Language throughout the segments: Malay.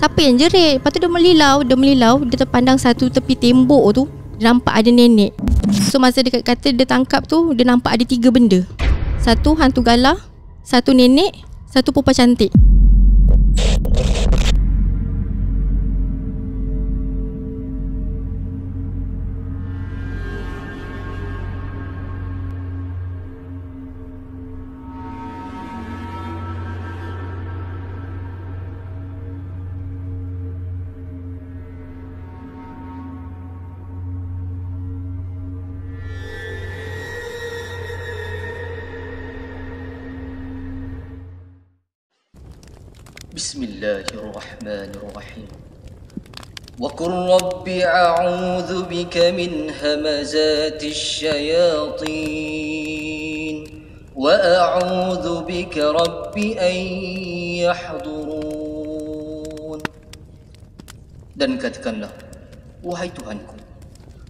siapa yang jerit. Lepas tu dia melilau. Dia terpandang satu tepi tembok tu, dia nampak ada nenek. So masa dia kata dia tangkap tu, dia nampak ada 3 benda. Satu hantu galah, satu nenek, satu perempuan cantik. Bismillahirrahmanirrahim. Wa qur rabbi a'udzu bika min hamazatis syayatin wa a'udzu bika rabbi an yahdurun. Dan katakanlah, wahai Tuhanku,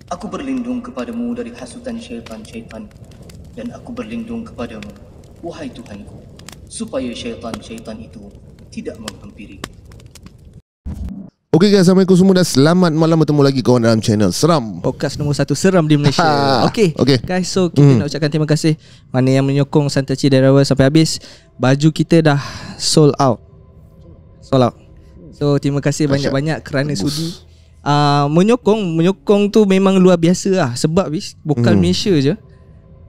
aku berlindung kepadamu dari hasutan syaitan-syaitan, dan aku berlindung kepadamu, wahai Tuhanku, supaya syaitan-syaitan itu tidak menghampiri. Okay guys, Assalamualaikum semua dan selamat malam bertemu lagi kawan dalam channel Seram, podcast nombor 1 seram di Malaysia. Okay guys, so kita nak ucapkan terima kasih mana yang menyokong Santai Chill dari awal sampai habis. Baju kita dah sold out. So terima kasih banyak-banyak kerana sudi menyokong tu memang luar biasa lah. Sebab bukan Malaysia je,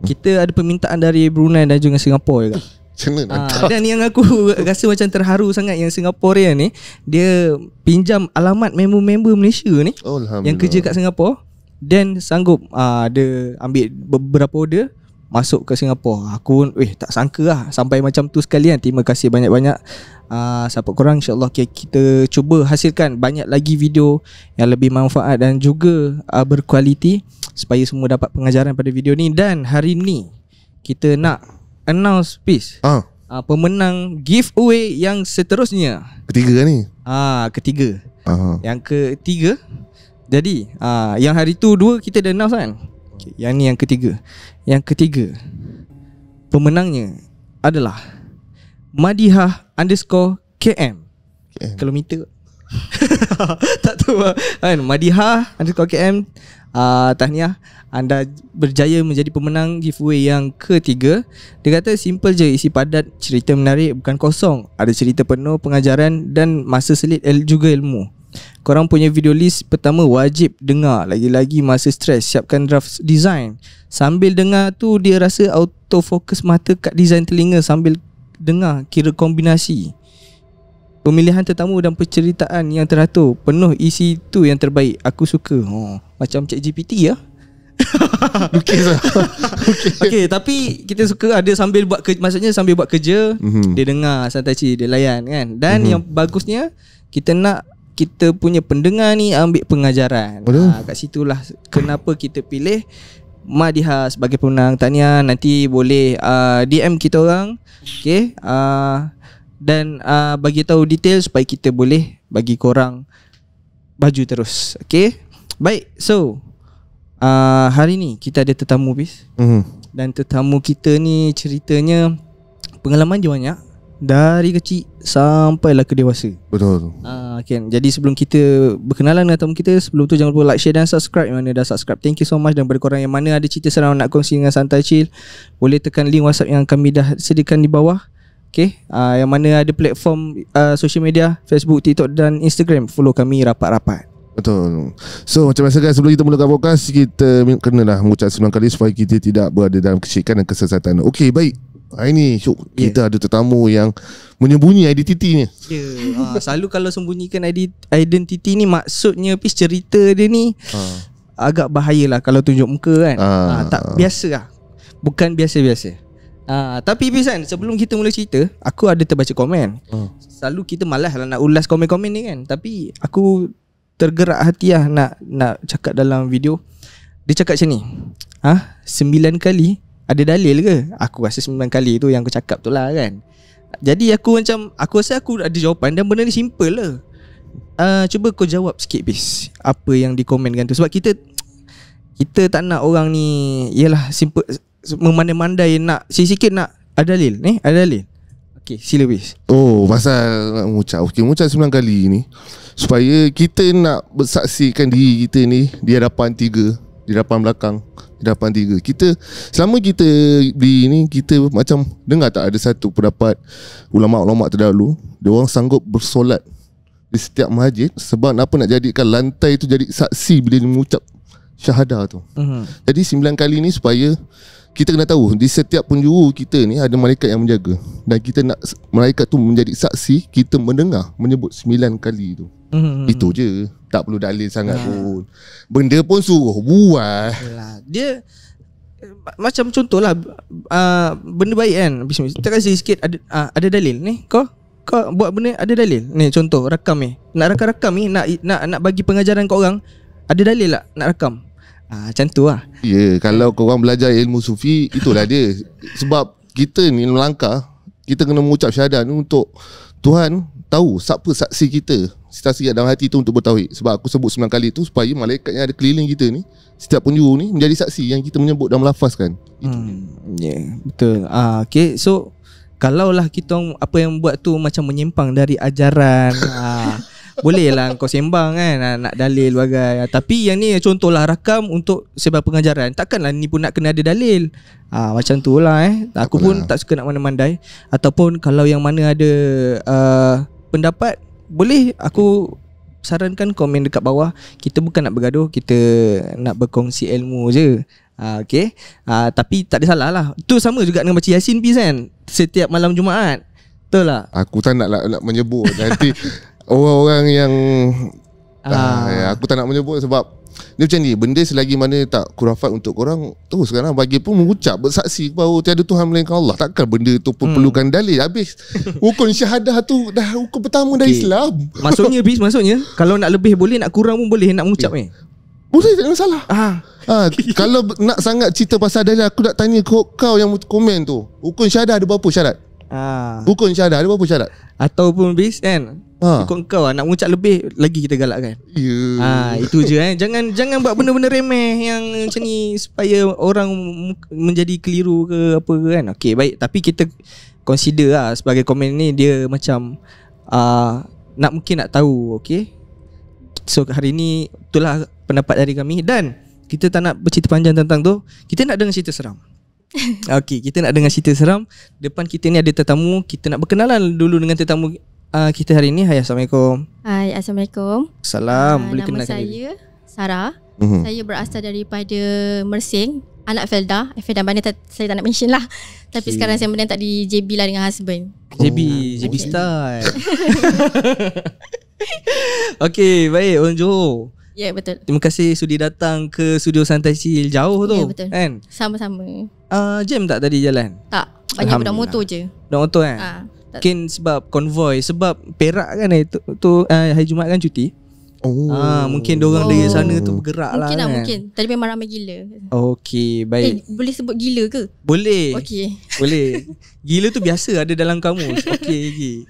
kita ada permintaan dari Brunei dan juga Singapura juga. Dan yang aku rasa macam terharu sangat, yang Singaporean ni dia pinjam alamat member-member Malaysia ni yang kerja kat Singapura, dan sanggup dia ambil beberapa order masuk ke Singapura. Aku tak sangka lah sampai macam tu sekalian. Terima kasih banyak-banyak support korang. InsyaAllah kita cuba hasilkan banyak lagi video yang lebih manfaat dan juga berkualiti supaya semua dapat pengajaran pada video ni. Dan hari ni kita nak announce pemenang giveaway yang seterusnya. Ketiga ni. Ketiga. Yang ketiga. Jadi yang hari tu 2 kita dah announce kan. Yang ni yang ketiga. Yang ketiga, pemenangnya adalah Madihah_KM. Kilometer tak tahu kan. Madihah_KM, tahniah, anda berjaya menjadi pemenang giveaway yang ketiga. Dia kata simple je, isi padat, cerita menarik, bukan kosong. Ada cerita penuh pengajaran dan masa selit juga ilmu. Korang punya video list pertama wajib dengar. Lagi-lagi masa stres, siapkan draft design. Sambil dengar tu dia rasa autofocus mata kat design telinga sambil dengar, kira kombinasi. Pemilihan tetamu dan penceritaan yang teratur, penuh isi tu yang terbaik. Aku suka. Macam ChatGPT ya. Okay, tapi kita suka ada sambil buat maksudnya sambil buat kerja, dia dengar Santai Chill, dia layan kan. Dan yang bagusnya, kita punya pendengar ni ambil pengajaran. Kat situlah kenapa kita pilih Madihah sebagai pemenang. Tahniah, nanti boleh DM kita orang. Okay, dan bagi tahu detail supaya kita boleh bagi korang baju terus. Okay, baik. So hari ni kita ada tetamu dan tetamu kita ni ceritanya pengalaman dia banyak, dari kecil sampailah ke dewasa. Betul. Kan. Jadi sebelum kita berkenalan dengan tamu kita, sebelum tu jangan lupa like, share dan subscribe. Yang mana dah subscribe, thank you so much. Dan bagi korang yang mana ada cerita seram nak kongsi dengan Santai Chill, boleh tekan link WhatsApp yang kami dah sediakan di bawah. Okay, yang mana ada platform social media, Facebook, TikTok dan Instagram, follow kami rapat-rapat. Betul. So macam biasa guys, sebelum kita mulakan podcast, kita kenalah mengucap 9 kali supaya kita tidak berada dalam kesyirikan dan kesesatan. Okay, baik. Hari ni kita ada tetamu yang menyembunyi identitinya. Selalu kalau sembunyikan identiti ni, maksudnya cerita dia ni agak bahayalah kalau tunjuk muka kan. Tak biasa lah. Bukan biasa-biasa. Tapi kan, sebelum kita mula cerita, aku ada terbaca komen. Selalu kita malas lah nak ulas komen-komen ni kan. Tapi aku tergerak hati lah nak cakap dalam video. Dia cakap macam ni, 9 kali ada dalil ke? Aku rasa 9 kali tu yang aku cakap tu lah kan. Jadi aku rasa aku ada jawapan, dan benda ni simple lah. Cuba kau jawab sikit bis apa yang dikomenkan tu. Sebab kita tak nak orang ni, yelah, simple, memandai-mandai, nak sikit-sikit nak ada dalil. Ada dalil. Okay, sila bis. Oh, pasal nak mengucap. Okey, mengucap 9 kali ni supaya kita nak bersaksikan diri kita ni di hadapan 3, di hadapan belakang, di hadapan 3. Kita selama kita di ni, kita macam dengar tak ada satu pendapat ulama-ulama terdahulu, dia orang sanggup bersolat di setiap masjid sebab apa, nak jadikan lantai tu jadi saksi bila dia mengucap syahadah tu. Jadi 9 kali ni supaya kita kena tahu di setiap penjuru kita ni ada malaikat yang menjaga, dan kita nak malaikat tu menjadi saksi kita mendengar menyebut 9 kali tu. Itu je, tak perlu dalil sangat pun. Benda pun suruh buat. Dia macam contohlah benda baik kan. Bismillah. Kita kasih sikit ada dalil ni. Kau buat benda ada dalil. Ni contoh rakam ni. Nak rakam ni, nak bagi pengajaran kat orang, ada dalil tak nak rakam? Macam tu lah. Ya, kalau korang belajar ilmu sufi, itulah dia. Sebab kita ni melangkah, kita kena mengucap syahadah ni untuk Tuhan tahu siapa saksi kita, saksi dalam hati tu untuk bertauhid. Sebab aku sebut 9 kali tu supaya malaikat yang ada keliling kita ni, setiap penjuru ni menjadi saksi yang kita menyebut dan melafazkan. Betul. Okay, so kalaulah kita apa yang buat tu macam menyimpang dari ajaran, boleh lah kau sembang kan, nak dalil bagai. Tapi yang ni contohlah rakam untuk sebab pengajaran. Takkanlah ni pun nak kena ada dalil. Macam tu lah Aku pun tak suka nak mandai-mandai. Ataupun kalau yang mana ada pendapat, boleh aku sarankan komen dekat bawah. Kita bukan nak bergaduh, kita nak berkongsi ilmu je. Okay. Tapi tak ada salah lah. Tu sama juga dengan baca Yasin Pis kan, setiap malam Jumaat. Betul lah. Aku tak nak menyebut nanti orang-orang yang aku tak nak menyebut sebab dia macam ni. Benda selagi mana tak khurafat untuk korang, terus sekarang bagi pun mengucap bersaksi bahawa tiada Tuhan melainkan Allah. Takkan benda tu pun perlukan dalil. Habis rukun syahadah tu dah rukun pertama dari Islam. Maksudnya kalau nak lebih boleh, nak kurang pun boleh nak mengucap ni. Boleh, tak ada masalah. Kalau nak sangat cerita pasal dalil, aku nak tanya kau yang komen tu, rukun syahadah ada berapa syarat? Rukun syahadah ada berapa syarat? Ataupun bis kan, ikut kau nak mengucap lebih lagi kita galakkan. Itu je Jangan buat benda-benda remeh yang macam ni supaya orang menjadi keliru ke apa ke kan. Okay, baik. Tapi kita consider lah sebagai komen ni dia macam mungkin nak tahu. Okay, so hari ni itulah pendapat dari kami, dan kita tak nak bercerita panjang tentang tu. Kita nak dengar cerita seram. Okay, kita nak dengar cerita seram. Depan kita ni ada tetamu. Kita nak berkenalan dulu dengan tetamu kita hari ni. Hai, Assalamualaikum. Hai, Assalamualaikum. Salam. Boleh nama kenalkan diri? saya Sarah. Saya berasal daripada Mersing, anak Felda. Felda mana saya tak nak mention lah. Tapi sekarang saya menetap di JB lah dengan husband. JB style. Okay, baik. Orang Johor. Ya, betul. Terima kasih sudi datang ke studio Santai Chill. Jauh tu. Ya, betul kan? Sama-sama. Jam tak tadi jalan? Tak, banyak budak motor je. Budak motor kan? Mungkin sebab konvoi. Sebab Perak kan hari Jumaat kan cuti. Mungkin diorang dari sana tu bergerak mungkin lah kan? Mungkin. Tadi memang ramai gila. Okay, baik. Boleh sebut gila ke? Boleh. Okay. Boleh. Gila tu biasa ada dalam kamus. Okay.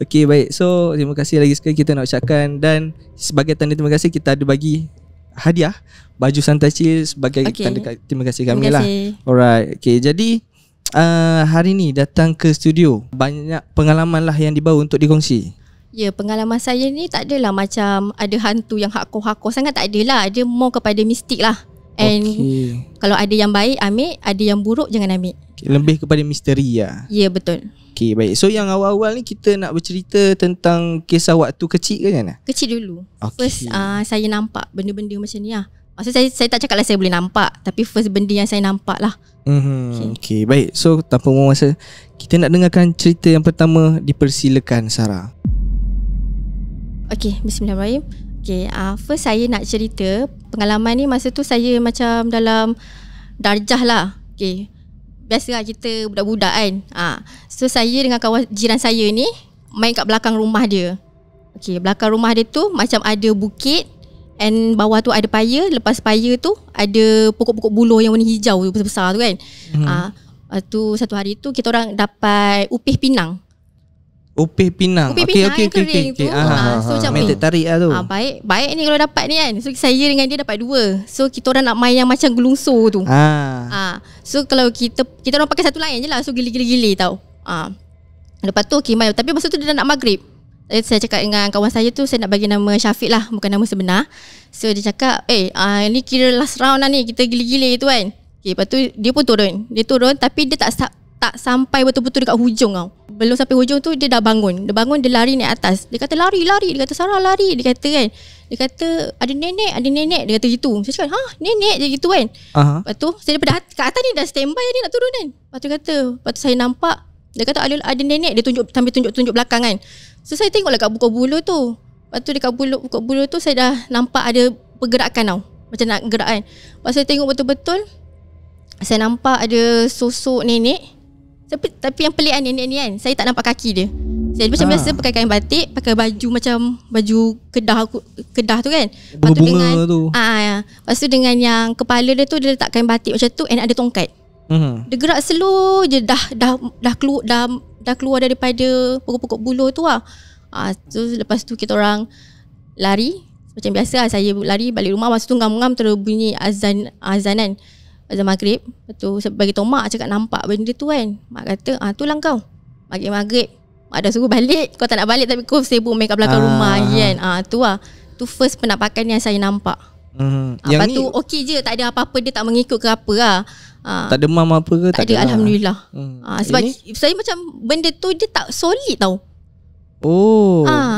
Okay, baik. So terima kasih lagi sekali kita nak ucapkan. Dan sebagai tanda terima kasih, kita ada bagi hadiah baju Santai Chill sebagai tanda terima kasih kami lah. Alright. Okay, jadi hari ni datang ke studio, banyak pengalaman lah yang dibawa untuk dikongsi. Ya, pengalaman saya ni tak adalah macam ada hantu yang hardcore sangat, tak adalah. Dia more kepada mistik lah. And kalau ada yang baik ambil, ada yang buruk jangan ambil. Lebih kepada misteri lah. Ya, betul. Okay, baik. So yang awal-awal ni kita nak bercerita tentang kisah waktu kecil ke kan? Kecil dulu. First saya nampak benda-benda macam ni lah. Maksud saya tak cakap lah saya boleh nampak, tapi first benda yang saya nampak lah. Okay, baik. So tanpa membuang masa, kita nak dengarkan cerita yang pertama. Dipersilakan, Sarah. Okay, bismillahirrahmanirrahim. Okay, first saya nak cerita pengalaman ni masa tu saya macam dalam darjah lah. Okay, biasalah kita budak-budak kan. So saya dengan kawan jiran saya ni main kat belakang rumah dia. Okay, belakang rumah dia tu macam ada bukit, and bawah tu ada paya. Lepas paya tu ada pokok-pokok buluh yang warna hijau besar-besar tu kan. Tu satu hari tu kita orang dapat upih pinang. Upih pinang. Upih Okey pinang okey yang kering tu. So macam Main tarik lah tu. baik ni kalau dapat ni kan. So saya dengan dia dapat 2. So kita orang nak main yang macam gelungsur tu. So kalau kita orang pakai satu line je lah. So gili-gili tau. Lepas tu okay, main. Tapi masa tu dia dah nak maghrib. Saya cakap dengan kawan saya tu, saya nak bagi nama Syafiq lah, bukan nama sebenar. So dia cakap ni kira last round lah ni, kita gili-gili tu kan. Okay, lepas tu dia pun turun. Dia turun tapi dia tak sampai betul-betul dekat hujung tau. Belum sampai hujung tu dia dah bangun. Dia bangun, dia lari naik atas. Dia kata lari. Dia kata Sarah lari. Dia kata kan, dia kata ada nenek. Dia kata gitu. Saya cakap nenek je gitu kan. Lepas tu saya daripada kat atas ni dah standby ni nak turun kan. Lepas tu saya nampak, dia kata ada nenek. Dia tunjuk sambil tunjuk belakang kan. So saya tengok lah kat buka bulu tu. Lepas tu dekat buka bulu tu saya dah nampak ada pergerakan tau, macam nak gerak kan. Lepas saya tengok betul-betul, saya nampak ada sosok nenek. Tapi yang pelik kan nenek ni kan, saya tak nampak kaki dia. Saya macam biasa pakai kain batik, pakai baju macam baju kedah tu kan. Lepas tu dengan lepas tu dengan yang kepala dia tu dia letak kain batik macam tu, and ada tongkat. Dia gerak slow je, dah keluar daripada pokok-pokok buluh tu lah. So lepas tu kita orang lari macam biasa lah. Saya lari balik rumah. Masa tu ngam-ngam terus bunyi azan kan, azan maghrib. Lepas tu bagi tahu mak, cakap nampak benda tu kan. Mak kata tu lah kau maghrib mak dah suruh balik, kau tak nak balik tapi kau sibuk main kat belakang rumah kan. Tu lah, tu first penampakan yang saya nampak. Lepas tu okey je, tak ada apa-apa, dia tak mengikut ke apa lah. Tak demam apa ke? Tak ada, alhamdulillah. Sebab saya macam benda tu dia tak solid tau.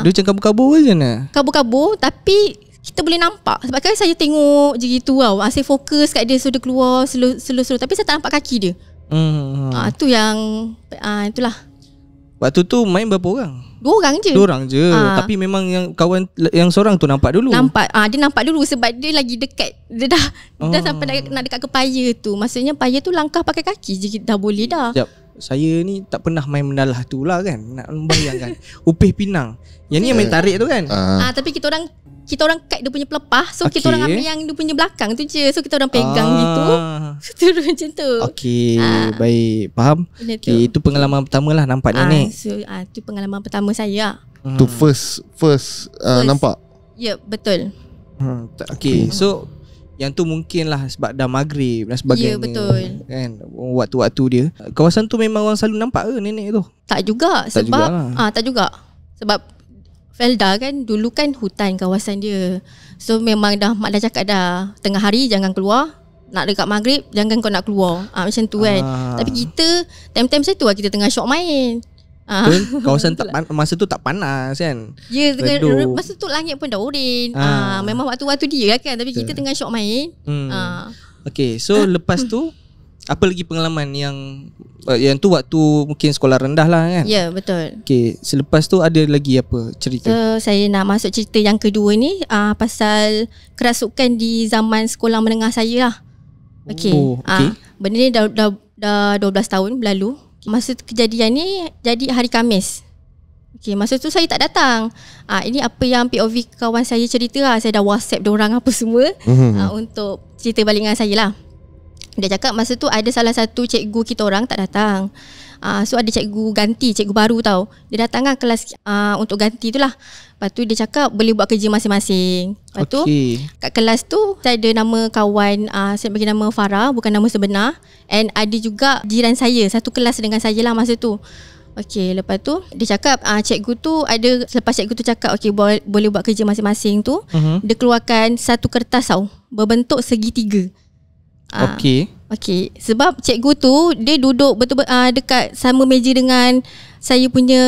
Dia macam kabur-kabur je nak. Kabur-kabur tapi kita boleh nampak. Sebab kan saya tengok je gitu tau. Saya fokus kat dia, so dia keluar slow. Tapi saya tak nampak kaki dia. Tu yang itulah. Waktu tu main berapa orang? 2 orang je. Tapi memang yang kawan yang seorang tu nampak dulu. Dia nampak dulu sebab dia lagi dekat. Dia dah sampai nak dekat ke paya tu. Maksudnya paya tu langkah pakai kaki je dah boleh dah. Sekejap. Saya ni tak pernah main mendalah tu lah kan. Nak membayangkan Upih pinang. Yang ni yang main tarik tu kan. Tapi kita orang kat dia punya pelepah. So kita orang ambil yang dia punya belakang tu je. So kita orang pegang gitu. Terus macam tu. Okey, baik, faham. Itu pengalaman pertama lah nampak nenek. So tu pengalaman pertama saya. Tu first nampak. Ya, betul. Okey, so yang tu mungkin lah sebab dah maghrib dan sebagainya. Ya, betul. Kan, waktu-waktu dia. Kawasan tu memang orang selalu nampak ke nenek tu? Tak juga. Sebab tak juga. Sebab Felda kan dulu kan hutan kawasan dia. So memang mak dah cakap dah, tengah hari jangan keluar, nak dekat maghrib jangan kau nak keluar. Macam tu kan. Tapi kita time-time macam tu lah, kita tengah syok main. Kawasan masa tu tak panas kan. Ya, masa tu langit pun dah oren. Memang waktu-waktu dia kan. Tapi kita tengah syok main. Okay, so lepas tu apa lagi pengalaman yang tu waktu mungkin sekolah rendah lah kan? Ya, betul. Okay, selepas tu ada lagi apa cerita? So saya nak masuk cerita yang kedua ni, pasal kerasukan di zaman sekolah menengah saya lah. Okay. Benda ni dah 12 tahun berlalu. Masa kejadian ni jadi hari Khamis. Okay, masa tu saya tak datang. Ini apa yang POV kawan saya cerita lah. Saya dah WhatsApp diorang apa semua untuk cerita balik dengan saya lah. Dia cakap masa tu ada salah satu cikgu kita orang tak datang. So ada cikgu ganti, cikgu baru tau. Dia datang kan kelas untuk ganti tu lah. Lepas tu dia cakap boleh buat kerja masing-masing. Lepas tu kat kelas tu saya ada nama kawan, saya bagi nama Farah, bukan nama sebenar. And ada juga jiran saya, satu kelas dengan saya lah masa tu. Okay, lepas tu dia cakap cikgu tu ada, selepas cikgu tu cakap okay boleh buat kerja masing-masing tu, dia keluarkan satu kertas tau, berbentuk segitiga. Okay. Sebab cikgu tu dia duduk betul dekat sama meja dengan saya punya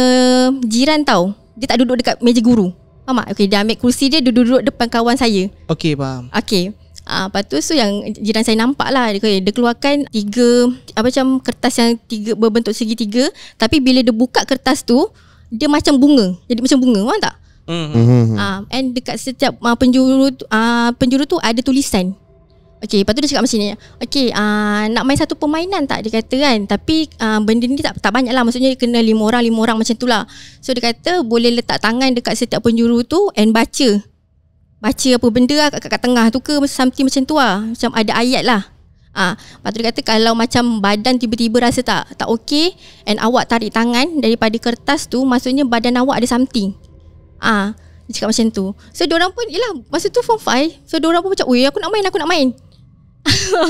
jiran tau. Dia tak duduk dekat meja guru. Faham tak? Okay, dia ambil kursi dia duduk depan kawan saya. Okay, faham. Okay. Lepas tu so yang jiran saya nampak lah, dia keluarkan 3 macam kertas yang 3 berbentuk segitiga. Tapi bila dia buka kertas tu, dia macam bunga. Jadi macam bunga, faham tak? And dekat setiap penjuru tu ada tulisan. Okay, lepas tu dia cakap macam ni. Okay, nak main satu permainan tak? Dia kata kan. Tapi benda ni tak banyak lah. Maksudnya kena 5 orang macam tu lah. So dia kata boleh letak tangan dekat setiap penjuru tu and baca apa benda lah kat tengah tu ke, something macam tu lah. Macam ada ayat lah. Lepas tu dia kata kalau macam badan tiba-tiba rasa tak okey and awak tarik tangan daripada kertas tu, maksudnya badan awak ada something. Dia cakap macam tu. So diorang pun, yelah masa tu form 5, so diorang pun macam, oi aku nak main.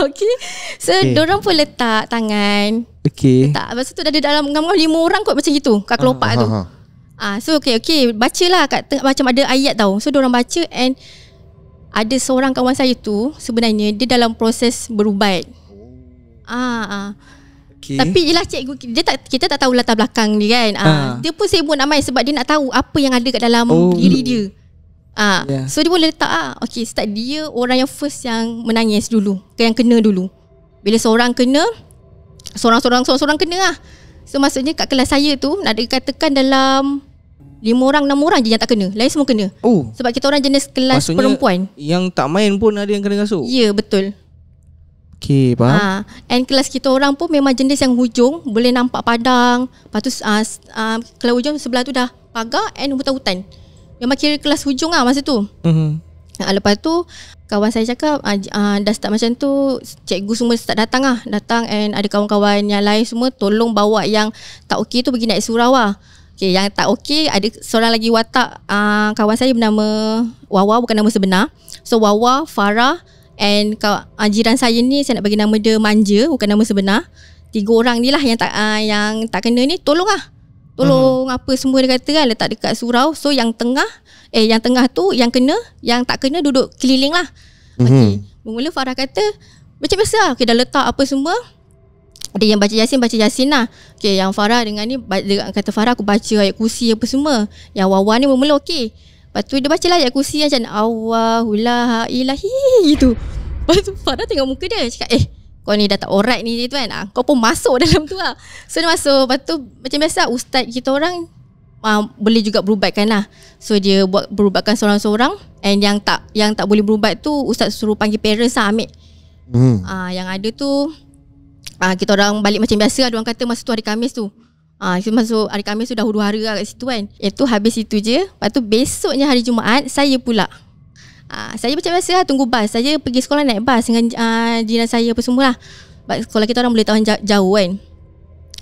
Okay. So diorang pun letak tangan. Okay. Letak. Lepas tu ada dalam 5 orang kot macam gitu kat kelopak tu. So okay bacalah kat macam ada ayat tau. So diorang baca and ada seorang kawan saya tu sebenarnya dia dalam proses berubat. Okay. Tapi yelah cikgu kita tak tahu latar belakang dia kan. Dia pun sibuk nak main sebab dia nak tahu apa yang ada kat dalam diri dia. So dia boleh letak okay, start dia orang yang first yang menangis dulu, yang kena dulu. Bila seorang kena, seorang kena lah. So maksudnya kat kelas saya tu nak dikatakan dalam 5 orang 6 orang je yang tak kena, lain semua kena. Sebab kita orang jenis kelas maksudnya perempuan. Yang tak main pun ada yang kena kasut. Ya betul. Okay, faham. And kelas kita orang pun memang jenis yang hujung boleh nampak padang. Lepas tu kelas hujung sebelah tu dah pagar and hutan-hutan. Memang kira kelas hujung lah masa tu. Lepas tu kawan saya cakap dah start macam tu, cikgu semua start datang and ada kawan-kawan yang lain semua tolong bawa yang tak okey tu pergi naik surau lah. Okay, yang tak okey ada seorang lagi watak, kawan saya bernama Wawa, bukan nama sebenar. So Wawa, Farah and jiran saya ni saya nak bagi nama dia Manja, bukan nama sebenar. 3 orang ni lah yang tak kena ni tolong apa semua dia kata kan, letak dekat surau. So yang tengah tu yang kena, yang tak kena duduk keliling lah. Okay. Mula Farah kata macam biasa lah. Okay, dah letak apa semua. Ada yang baca Yasin lah. Okay, yang Farah dengan ni dia kata Farah aku baca ayat kursi apa semua. Yang Wawa ni mula okey. Lepas tu dia baca lah ayat kursi macam Allahu la ilahi gitu. Lepas tu Farah tengok muka dia cakap kau ni dah tak alright ni tu kan. Kau pun masuk dalam tu lah. So dia masuk. Lepas tu macam biasa ustaz kita orang boleh juga berubatkan lah. So dia buat berubatkan seorang-seorang. And yang tak boleh berubat tu ustaz suruh panggil parents lah ambil. Yang ada tu kita orang balik macam biasa lah. Diorang kata masa tu hari Khamis tu. Masuk hari Khamis tu dah huru-hara lah kat situ kan. Itu habis itu je. Lepas tu besoknya hari Jumaat saya pula. Saya macam biasa lah tunggu bas. Saya pergi sekolah naik bas dengan jiran saya apa semua lah. Sekolah kita orang boleh tahan jauh kan.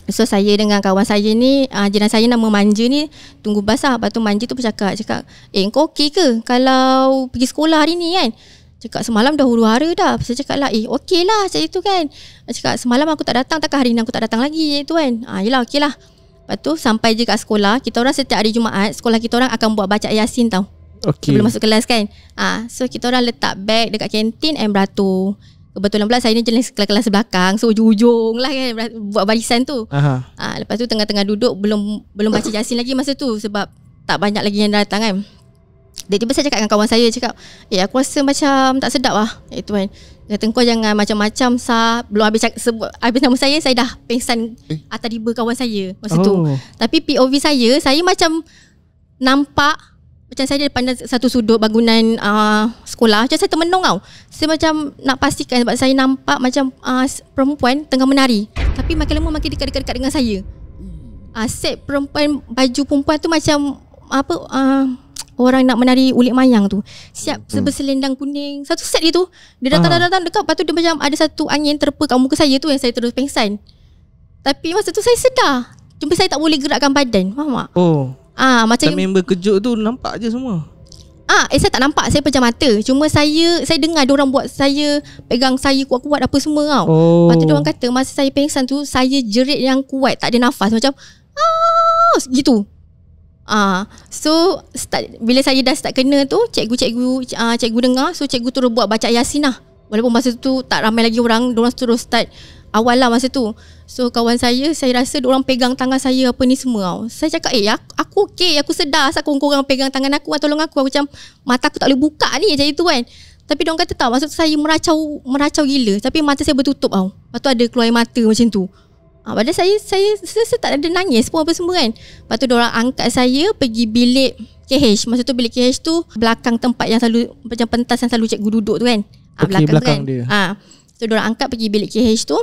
So saya dengan kawan saya ni, jiran saya nama Manja ni tunggu bas lah. Lepas tu Manja tu cakap kau okey ke kalau pergi sekolah hari ni kan? Cakap semalam dah huru-hara dah. Saya cakap lah okey lah macam itu kan. Cakap semalam aku tak datang, takkan hari ni aku tak datang lagi tu kan. Yelah okey lah. Lepas tu sampai je kat sekolah. Kita orang setiap hari Jumaat sekolah kita orang akan buat baca Yasin tau. Sebelum masuk kelas kan. So kita orang letak beg dekat kantin and beratur. Kebetulan pula saya ni jenis kelas belakang. So ujung-ujung lah kan buat barisan tu. Lepas tu tengah-tengah duduk belum baca Yasin lagi masa tu. Sebab tak banyak lagi yang datang kan. Tiba-tiba saya cakap dengan kawan saya, cakap aku rasa macam tak sedap lah. Itu kan. Kata kau jangan macam-macam belum habis nama saya dah pengsan atas tiba kawan saya masa tu. Tapi POV saya macam nampak macam saya pandang satu sudut bangunan sekolah. Macam saya termenung tau. Saya macam nak pastikan sebab saya nampak macam perempuan tengah menari. Tapi makin lama makin dekat-dekat dengan saya. Set perempuan, baju perempuan tu macam orang nak menari ulit mayang tu. Siap berselendang kuning. Satu set itu. Dia datang dekat. Lepas tu dia macam ada satu angin terpa kat muka saya tu yang saya terus pengsan. Tapi masa tu saya sedar. Cuma saya tak boleh gerakkan badan. Faham tak? Macam member kejut tu nampak je semua. Saya tak nampak. Saya pejam mata. Cuma saya dengar diorang buat saya pegang saya kuat-kuat apa semua tau. Lepas tu diorang kata masa saya pengsan tu saya jerit yang kuat. Tak ada nafas. Macam gitu. So bila saya dah start kena tu, cikgu dengar. So cikgu terus buat baca Yasin lah. Walaupun masa tu tak ramai lagi orang, diorang terus start awal lah masa tu. So kawan saya rasa diorang pegang tangan saya apa ni semua tau. Saya cakap aku okey, aku sedar. Asal korang pegang tangan aku, tolong aku. Macam mata aku tak boleh buka ni macam itu kan. Tapi diorang kata tak, maksud saya meracau gila. Tapi mata saya bertutup tau. Lepas tu ada keluar mata macam tu. Padahal saya tak ada nangis pun apa semua kan. Lepas tu diorang angkat saya pergi bilik KH. Masa tu bilik KH tu belakang tempat yang selalu macam pentas yang selalu cikgu duduk tu kan. Belakang tu kan. So diorang angkat pergi bilik KH tu.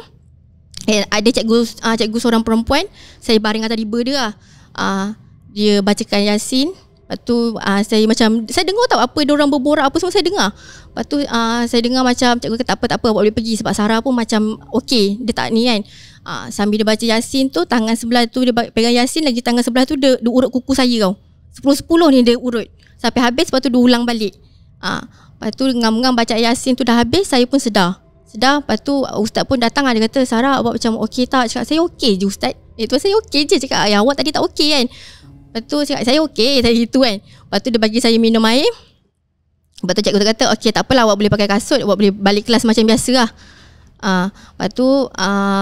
Ada cikgu seorang perempuan. Saya baring atas riba dia lah. Dia bacakan Yasin. Lepas Lepas tu saya macam, saya dengar tau apa diorang berborak apa semua saya dengar. Lepas tu saya dengar macam cikgu kata tak apa awak boleh pergi, sebab Sarah pun macam okey, dia tak ni kan. Sambil dia baca Yasin tu, tangan sebelah tu dia pegang Yasin, lagi tangan sebelah tu dia urut kuku saya tau. 10-10 ni dia urut sampai habis, lepas tu dia ulang balik. Lepas tu ngam-ngam baca Yasin tu dah habis, saya pun sedar. Lepas tu ustaz pun datang, dia kata, Sarah awak macam okey tak? Cakap saya okey je ustaz. Itu saya okey je. Cakap awak tadi tak okey kan. Lepas tu cakap saya okey tadi tu kan. Lepas tu dia bagi saya minum air. Lepas tu cikgu tu kata okey tak apalah, awak boleh pakai kasut, awak boleh balik kelas macam biasa lah. Lepas tu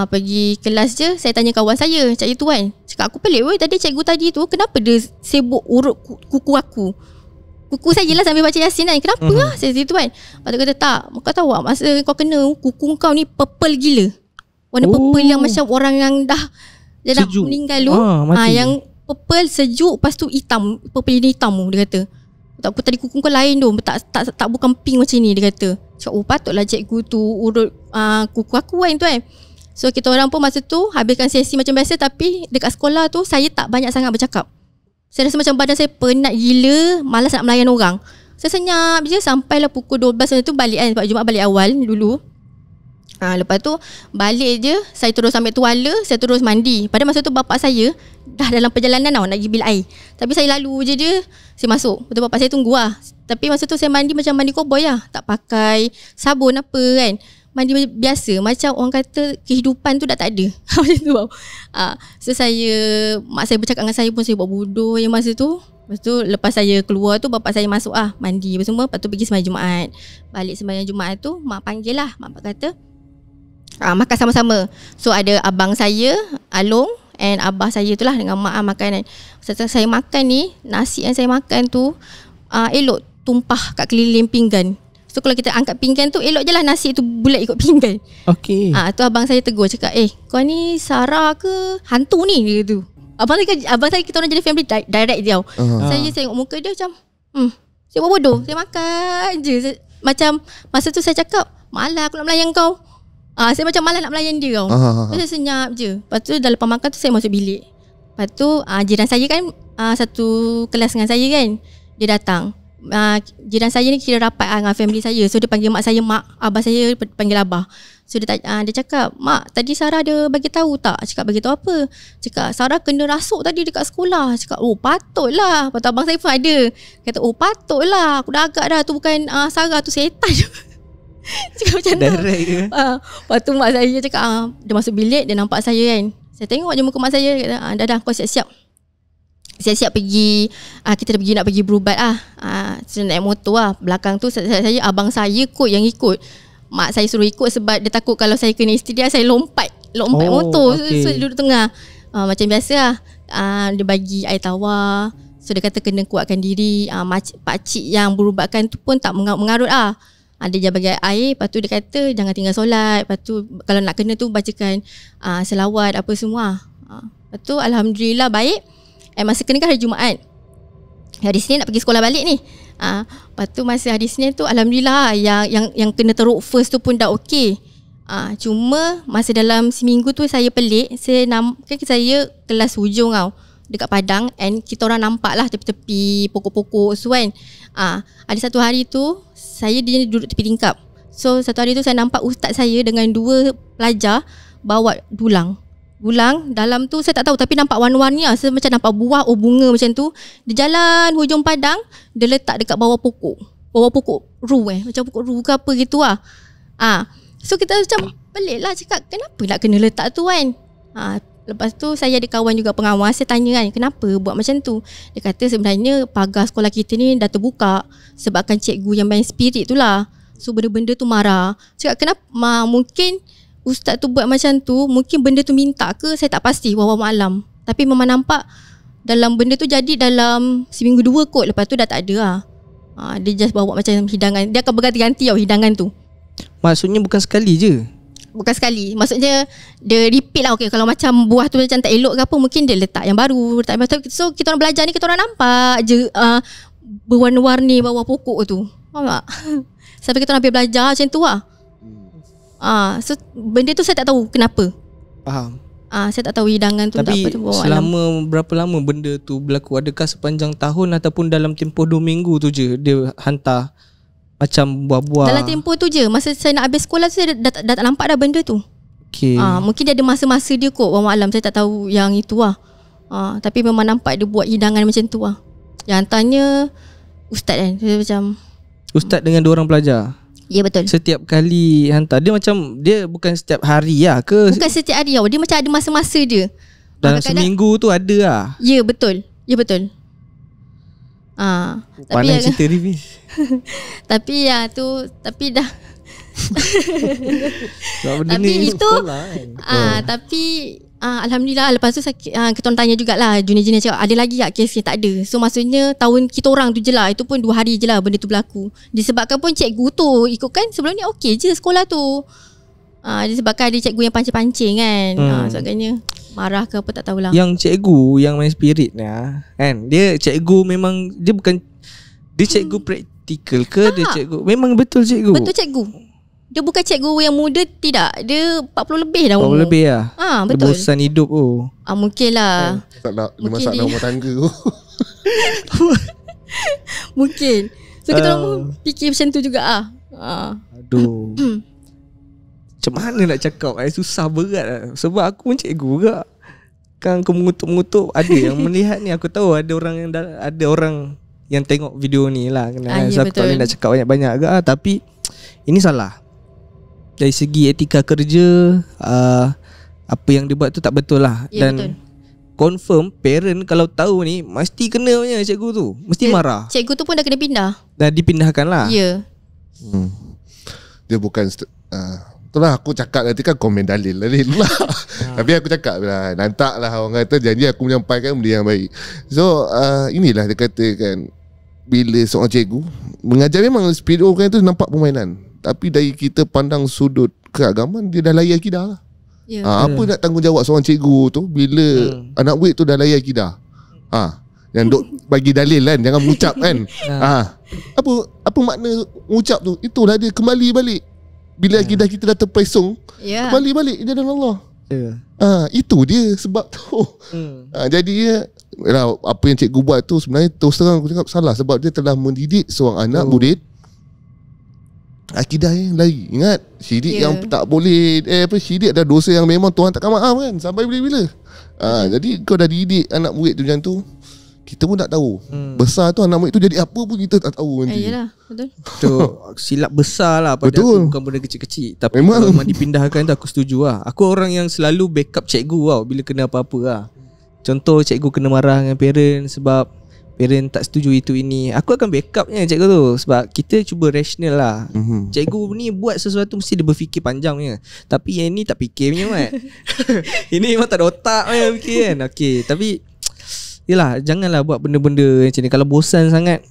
pergi kelas je, saya tanya kawan saya macam itu kan. Cakap aku pelik weh, tadi cikgu tadi tu kenapa dia sibuk urut kuku aku. Kuku saya lah sambil baca Yasin kan. Kenapa lah saya situ kan. Lepas tu kata tak, kau tahu tak masa kau kena kuku kau ni purple gila. Warna purple yang macam orang yang dah meninggal tu. Yang purple sejuk, lepas tu hitam, purple ni hitam tu dia kata. Tak, aku tadi kuku kau lain tu, tak bukan pink macam ni dia kata. Cakap patutlah cikgu tu urut kuku aku kan tu kan. So kita orang pun masa tu habiskan sesi macam biasa, tapi dekat sekolah tu saya tak banyak sangat bercakap. Saya rasa macam badan saya penat gila, malas nak melayan orang. Saya senyap je sampailah pukul 12 macam tu balik kan, sebab Jumaat balik awal dulu. Lepas tu balik je, saya terus ambil tuala, saya terus mandi. Pada masa tu bapak saya dah dalam perjalanan tau, nak pergi bil air. Tapi saya lalu je dia, saya masuk. Betul bapak saya tunggu lah. Tapi masa tu saya mandi macam mandi cowboy lah, tak pakai sabun apa kan. Mandi biasa, macam orang kata kehidupan tu dah tak ada. Macam tu tau. So mak saya bercakap dengan saya pun saya buat bodoh yang masa tu. Lepas tu lepas saya keluar tu, bapak saya masuk mandi apa semua. Lepas tu pergi sembahyang Jumaat. Balik sembahyang Jumaat tu, mak panggil lah. Mak kata makan sama-sama. So ada abang saya, Along, and abah saya tu lah dengan mak makan kan. Setelah saya makan ni, nasi yang saya makan tu elok tumpah kat keliling pinggan. So kalau kita angkat pinggan tu, elok je lah nasi tu bulat ikut pinggan. Okay. Tu abang saya tegur, cakap kau ni Sarah ke hantu ni, dia tu. Abang saya kita orang jadi family direct dia. Saya tengok muka dia macam saya buat bodoh, saya makan je. Macam masa tu saya cakap, malah aku nak melayan kau. Saya macam malah nak melayan dia tau. Saya senyap je. Lepas tu dah lepas makan tu saya masuk bilik. Lepas tu jiran saya kan satu kelas dengan saya kan, dia datang. Jiran saya ni kira rapat dengan family saya. So dia panggil mak saya mak, abah saya panggil abah. So dia cakap, mak tadi Sarah ada bagi tahu tak? Cakap bagi tahu apa? Cakap Sarah kena rasuk tadi dekat sekolah. Cakap patutlah. Lepas tu abang saya pun ada kata patutlah, aku dah agak dah tu bukan Sarah tu setan. Cakap macam tu. Lepas tu mak saya cakap dia masuk bilik, dia nampak saya kan. Saya tengok je muka mak saya, kata dah kau siap-siap. Siap-siap pergi, kita nak pergi berubat saya naik motor lah. Belakang tu saya abang saya kot yang ikut. Mak saya suruh ikut sebab dia takut kalau saya kena isteri dia, saya lompat motor. Okay. So dia duduk tengah. Macam biasa lah. Dia bagi air tawar. So dia kata kena kuatkan diri. Pakcik yang berubatkan tu pun tak mengarut lah. Dia bagi air. Lepas tu dia kata jangan tinggal solat. Lepas tu kalau nak kena tu bacakan selawat apa semua. Lepas tu alhamdulillah baik. Masa kena kan hari Jumaat, hari Senin nak pergi sekolah balik ni. Lepas tu masa hari Senin tu alhamdulillah yang kena teruk first tu pun dah okey. Cuma masa dalam seminggu tu saya pelik. Kan saya kelas hujung tau, dekat Padang, and kita orang nampak lah tepi-tepi pokok-pokok tu kan. Ada satu hari tu dia duduk tepi tingkap. So satu hari tu saya nampak ustaz saya dengan 2 pelajar bawa dulang dalam tu saya tak tahu, tapi nampak warna-warni lah. Saya macam nampak buah bunga macam tu. Dia jalan hujung padang, dia letak dekat bawah pokok ru macam pokok ru ke apa gitu lah. So kita macam pelik lah, cakap kenapa nak kena letak tu kan. Lepas tu saya ada kawan juga pengawas, saya tanya kan kenapa buat macam tu. Dia kata sebenarnya pagar sekolah kita ni dah terbuka sebabkan cikgu yang main spirit tu lah. So benda-benda tu marah. Cakap kenapa mungkin ustaz tu buat macam tu, mungkin benda tu minta ke, saya tak pasti, wallahu alam. Tapi memang nampak dalam benda tu jadi dalam seminggu 2 kot. Lepas tu dah tak ada lah. Dia just bawa macam hidangan. Dia akan berganti-ganti tau hidangan tu. Maksudnya bukan sekali je? Bukan sekali. Maksudnya dia repeat lah. Okay, kalau macam buah tu macam tak elok ke apa, mungkin dia letak yang baru. So kita orang belajar ni, kita orang nampak je berwarna-warni bawah pokok tu. Faham tak? Sampai kita orang habis belajar macam tu lah. So benda tu saya tak tahu kenapa. Faham. Saya tak tahu hidangan tu Tapi tak apa tu. selama berapa lama benda tu berlaku? Adakah sepanjang tahun ataupun dalam tempoh 2 minggu tu je dia hantar macam buah-buah? Dalam tempoh tu je. Masa saya nak habis sekolah tu, saya dah tak nampak dah benda tu. Okay. Mungkin dia ada masa-masa dia kot, wallahu alam. Saya tak tahu yang itu lah. Tapi memang nampak dia buat hidangan macam tu lah. Yang hantarnya ustaz kan. Saya macam Ustaz dengan 2 orang pelajar? ya betul. Setiap kali hantar dia macam, dia bukan setiap hari lah ke? Bukan setiap hari tau. Dia macam ada masa-masa dia. Dalam seminggu tu ada lah. Ya betul. Ya betul. Pandai cerita Rivis. Tapi ya tu, tapi dah Tapi itu tapi alhamdulillah lepas tu kita orang tanya jugalah junior-junior cakap ada lagi tak kes tak ada. So maksudnya tahun kita orang tu je lah. Itu pun 2 hari je lah benda tu berlaku. Disebabkan pun cikgu tu ikutkan sebelum ni okey je sekolah tu. Disebabkan ada cikgu yang pancing-pancing kan. Sebagainya marah ke apa tak tahulah. Yang cikgu yang main spirit ni kan, dia cikgu memang, dia bukan, dia cikgu praktikal ke? Dia cikgu memang betul cikgu? Betul cikgu. Dia bukan cikgu yang muda, tidak. Dia 40 lebih dah umur. 40 lebih lah. Betul. Dia bosan hidup tu. Mungkin lah. Dia masak dalam rumah tangga tu. Mungkin. So kita orang pun fikir macam tu juga Aduh. Macam mana nak cakap? Susah berat lah. Sebab aku pun cikgu juga. Kan aku mengutuk-mengutuk. Ada yang melihat ni. Aku tahu ada orang yang tengok video ni lah. So aku tak boleh nak cakap banyak-banyak ke. Tapi ini salah. Dari segi etika kerja, apa yang dia buat tu tak betul lah. Ya, dan betul. confirm parent kalau tahu ni mesti kena punya cikgu tu. Mesti marah. Cikgu tu pun dah kena pindah. Dah dipindahkan lah. Ya. Dia bukan itulah aku cakap nanti kan komen dalil lah. Tapi aku cakap lah, nantak lah orang kata janji aku menyampaikan benda yang baik. So inilah dia katakan, bila seorang cikgu mengajar, memang spirit orang itu nampak permainan. Tapi dari kita pandang sudut keagamaan, dia dah layar akidah lah. Apa nak tanggungjawab seorang cikgu tu bila anak murid tu dah layar akidah? Yang duk bagi dalil kan, jangan mengucap kan. Apa makna mengucap tu? Itulah dia kembali balik. Bila akidah kita dah terpesong, kembali balik jalan Allah. Itu dia sebab tu. Jadi apa yang cikgu buat tu sebenarnya terus terang aku cakap salah. Sebab dia telah mendidik seorang anak murid akidah yang lari. Ingat syirik yang tak boleh, syirik adalah dosa yang memang Tuhan takkan maaf kan, sampai bila-bila. Jadi kau dah didik anak murid tu macam tu, kita pun tak tahu. Besar tu anak murid tu jadi apa pun kita tak tahu nanti. Yalah, betul. Tu silap besar lah pada betul. aku, bukan benda kecil-kecil. Tapi memang kalau dipindahkan tu aku setuju lah. Aku orang yang selalu backup cikgu tau bila kena apa-apa lah. Contoh cikgu kena marah dengan parent sebab parent tak setuju itu ini, aku akan backupnya cikgu tu. Sebab kita cuba rational lah. Cikgu ni buat sesuatu mesti dia berfikir panjang punya. Tapi yang ni tak fikir punya kan. Ini memang tak ada otak punya fikir kan. Okay, tapi yelah, janganlah buat benda-benda macam ni. Kalau bosan sangat,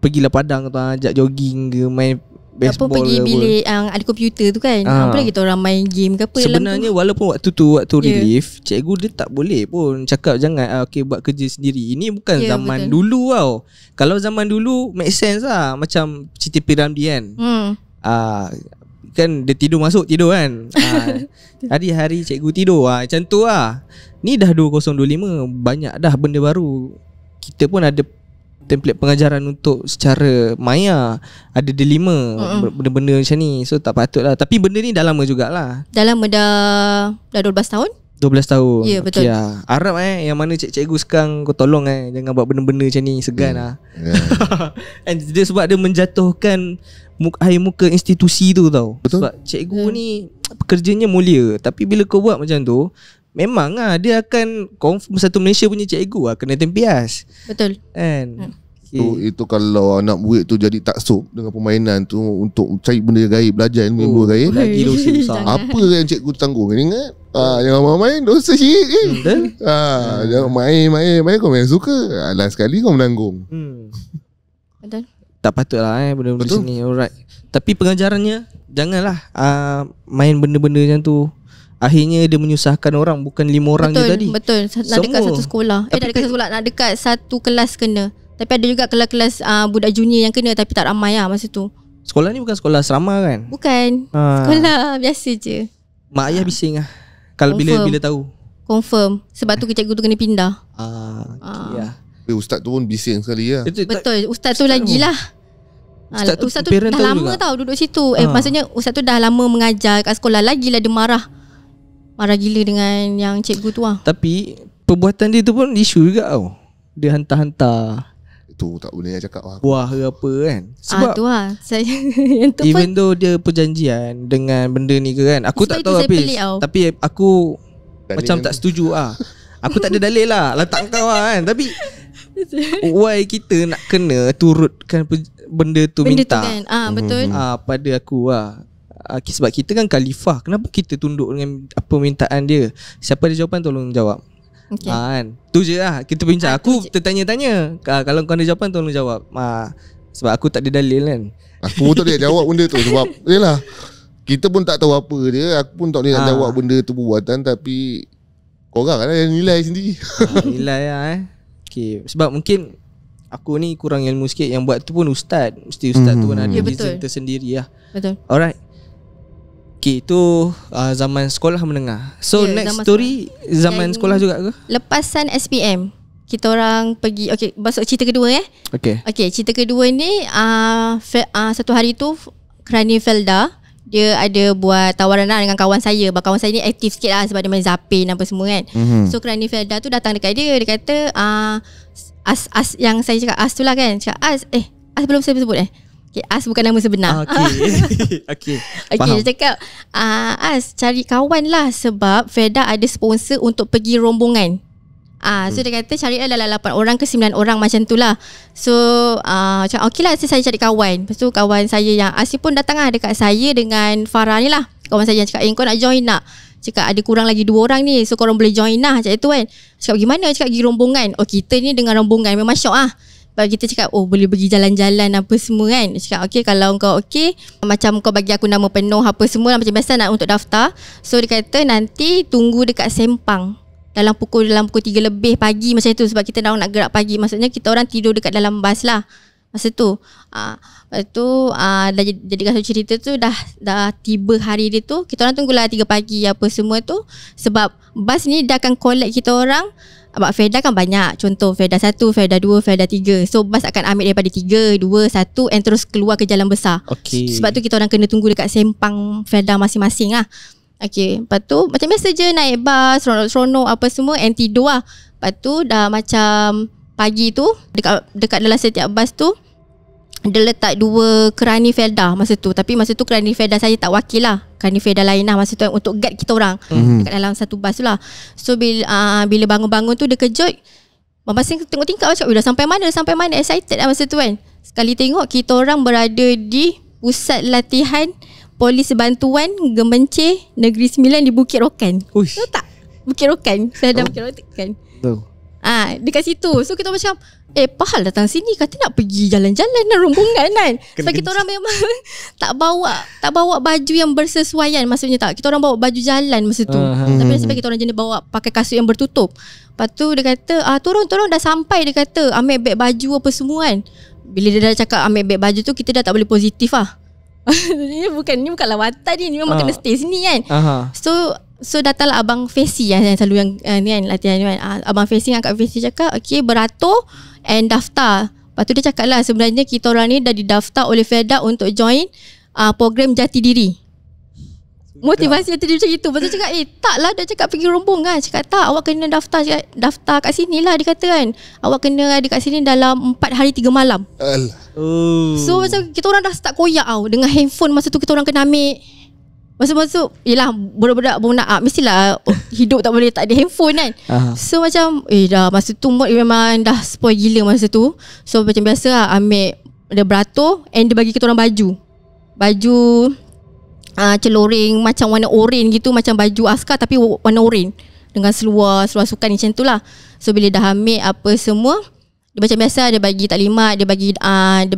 pergilah padang tu, ajak jogging ke, main baseball apa, pergi ke bilik yang ada komputer tu kan. Apa lagi kita orang main game ke apa. Sebenarnya walaupun waktu relief, cikgu dia tak boleh pun cakap jangan okay, buat kerja sendiri. Ini bukan zaman dulu tau. Kalau zaman dulu make sense lah. Macam Siti Piramli kan. Kan dia tidur masuk tidur kan. Hari-hari cikgu tidur macam tu lah. Ni dah 2025, banyak dah benda baru. Kita pun ada template pengajaran untuk secara maya, ada delima, benda-benda macam ni. So tak patut lah. Tapi benda ni dah lama jugalah. Dah lama, dah 12 tahun. 12 tahun. Ya, betul. Okay, harap yang mana cikgu sekarang kau tolong jangan buat benda-benda macam ni, segan lah. And dia sebab dia menjatuhkan air muka institusi tu tau. Betul. Sebab cikgu ni pekerjanya mulia, tapi bila kau buat macam tu, memang dia akan confirm satu Malaysia punya cikgu kena tempias. Betul. Kan? Itu kalau anak murid tu jadi taksub dengan permainan tu untuk cari benda gaib, belajar ilmu gaib, lagi dosa besar. Apa yang cikgu tanggung? Ingat jangan main dosa syirik. Jangan main kau main suka. Last sekali kau menanggung. Betul. Tak patut lah benda-benda macam ni. Alright. Tapi pengajarannya janganlah main benda-benda macam tu. Akhirnya dia menyusahkan orang. Bukan 5 orang je tadi. Betul. Nak dekat satu sekolah. Nak dekat satu sekolah, nak dekat satu kelas kena. Tapi ada juga kelas-kelas budak junior yang kena, tapi tak ramai masa tu. Sekolah ni bukan sekolah asrama kan? Bukan. Sekolah biasa je. Mak ayah bising kalau bila tahu. Confirm. Sebab tu cikgu tu kena pindah. Ya. Ustaz tu pun bising sekali lah. Betul. Ustaz tu lagi lah. Ustaz tu parent dah tahu lama juga. tau duduk situ. Maksudnya ustaz tu dah lama mengajar kat sekolah. Lagilah dia marah gila dengan yang cikgu tu lah. Tapi perbuatan dia tu pun isu juga tau. Dia hantar-hantar Itu tak boleh nak cakap lah. buah ke apa kan. Sebab tu lah saya, yang tu even pun though dia perjanjian dengan benda ni ke kan, aku sebab tak itu tahu saya habis. pelik tau. Tapi aku Dalil macam kan? tak setuju lah. Aku tak ada dalil lah. Letak kau lah kan. Tapi why kita nak kena turutkan benda tu benda minta tu kan. Betul. pada aku lah. Sebab kita kan khalifah. Kenapa kita tunduk dengan permintaan dia? Siapa ada jawapan tolong jawab. Okay. Kan. Tu je lah kita bincang. Aku tertanya-tanya. Kalau kau ada jawapan tolong jawab. Sebab aku tak ada dalil kan. Aku pun tak boleh jawab benda tu. Sebab yelah, kita pun tak tahu apa dia. Aku pun tak boleh nak jawab benda tu perbuatan. Tapi korang lah yang nilai sendiri. Nilai lah okay. Sebab mungkin aku ni kurang ilmu sikit. Yang buat tu pun ustaz. Mesti ustaz tu pun ada reason tersendiri lah. Betul. Alright. Okay, itu zaman sekolah menengah. So next story zaman sekolah juga ke? Lepasan SPM, kita orang pergi. Okay, masuk cerita kedua Okay. Okay, cerita kedua ni satu hari tu Krani Felda dia ada buat tawaran lah dengan kawan saya. Kawan saya ni aktif sikit lah sebab dia main Zapin apa semua kan. So Krani Felda tu datang dekat dia. Dia kata As yang saya cakap As tu lah kan. Cakap As belum saya sebut Okay, As bukan nama sebenar. Okay. Dia cakap As cari kawan lah sebab Felda ada sponsor untuk pergi rombongan. So dia kata cari lah dalam 8 orang ke 9 orang macam tu lah. So cakap okey lah saya cari kawan. Lepas tu kawan saya yang As pun datang lah dekat saya dengan Farah ni lah. Kawan saya yang cakap kau nak join tak? Cakap ada kurang lagi 2 orang ni. So korang boleh join lah macam tu kan. Cakap gimana? Cakap pergi rombongan. Kita ni dengan rombongan memang syok lah. Lepas kita cakap boleh pergi jalan-jalan apa semua kan. Cakap okey kalau kau okey, macam kau bagi aku nama penuh apa semua lah, macam biasa nak untuk daftar. So dia kata nanti tunggu dekat Sempang dalam pukul 3 lebih pagi macam tu. Sebab kita dah nak gerak pagi. Maksudnya kita orang tidur dekat dalam bas lah masa tu. Lepas tu dah jadikan satu cerita tu. Dah tiba hari dia tu, kita orang tunggulah 3 pagi apa semua tu. Sebab bas ni dia akan collect kita orang. Sebab Felda kan banyak. Contoh Felda 1, Felda 2, Felda 3. So bas akan ambil daripada 3, 2, 1 and terus keluar ke jalan besar. Sebab tu kita orang kena tunggu dekat Sempang Felda masing-masing lah. Okay, lepas tu macam biasa je naik bas, seronok-seronok apa semua and tidur lah. Lepas tu dah macam pagi tu dekat dalam setiap bas tu dia letak 2 kerani Felda masa tu. Tapi masa tu kerani Felda saya tak wakil lah. Kerani Felda lain lah masa tu untuk guide kita orang dekat dalam satu bas tu lah. So bila bangun-bangun tu dia kejut. Masing tengok tingkap macam dah sampai mana excited lah masa tu kan. Sekali tengok kita orang berada di pusat latihan Polis Bantuan Gemenceh Negeri Sembilan di Bukit Rokan. Tahu tak? Bukit Rokan. Felda Bukit Rokan. Tahu. Dekat situ. So kita macam Pahal datang sini kata nak pergi jalan-jalan dan rombongan kan. Sebab kita orang memang tak bawa baju yang bersesuaian. Maksudnya tak, kita orang bawa baju jalan masa tu. Tapi nasib baik kita orang jenis bawa pakai kasut yang bertutup. Lepas tu dia kata turun dah sampai. Dia kata ambil beg baju apa semua kan. Bila dia dah cakap ambil beg baju tu, kita dah tak boleh positif lah. Ini bukan lawatan ni memang kena stay sini kan. So datanglah Abang Fesi yang selalu yang ni kan latihan ni kan. Abang Fesi dengan Kak Fesi cakap okey beratur and daftar. Lepas tu dia cakap lah sebenarnya kita orang ni dah didaftar oleh Felda untuk join program Jati Diri. Motivasi dia macam itu. Lepas tu cakap tak lah, dia cakap pergi rombongan. Cakap tak, awak kena daftar kat sini lah. Dia kata kan awak kena ada kat sini dalam 4 hari 3 malam. So macam kita orang dah start koyak tau. Dengan handphone masa tu kita orang kena ambil. Masa-masa yelah budak-budak baru nak mestilah hidup tak boleh tak ada handphone kan. So macam dah masa tu mood memang dah spoil gila masa tu. So macam biasa lah ambil dia beratur and dia bagi kita orang baju celoring macam warna oren gitu, macam baju askar tapi warna oren dengan seluar sukan macam tu lah. So bila dah ambil apa semua, dia macam biasa dia bagi taklimat, dia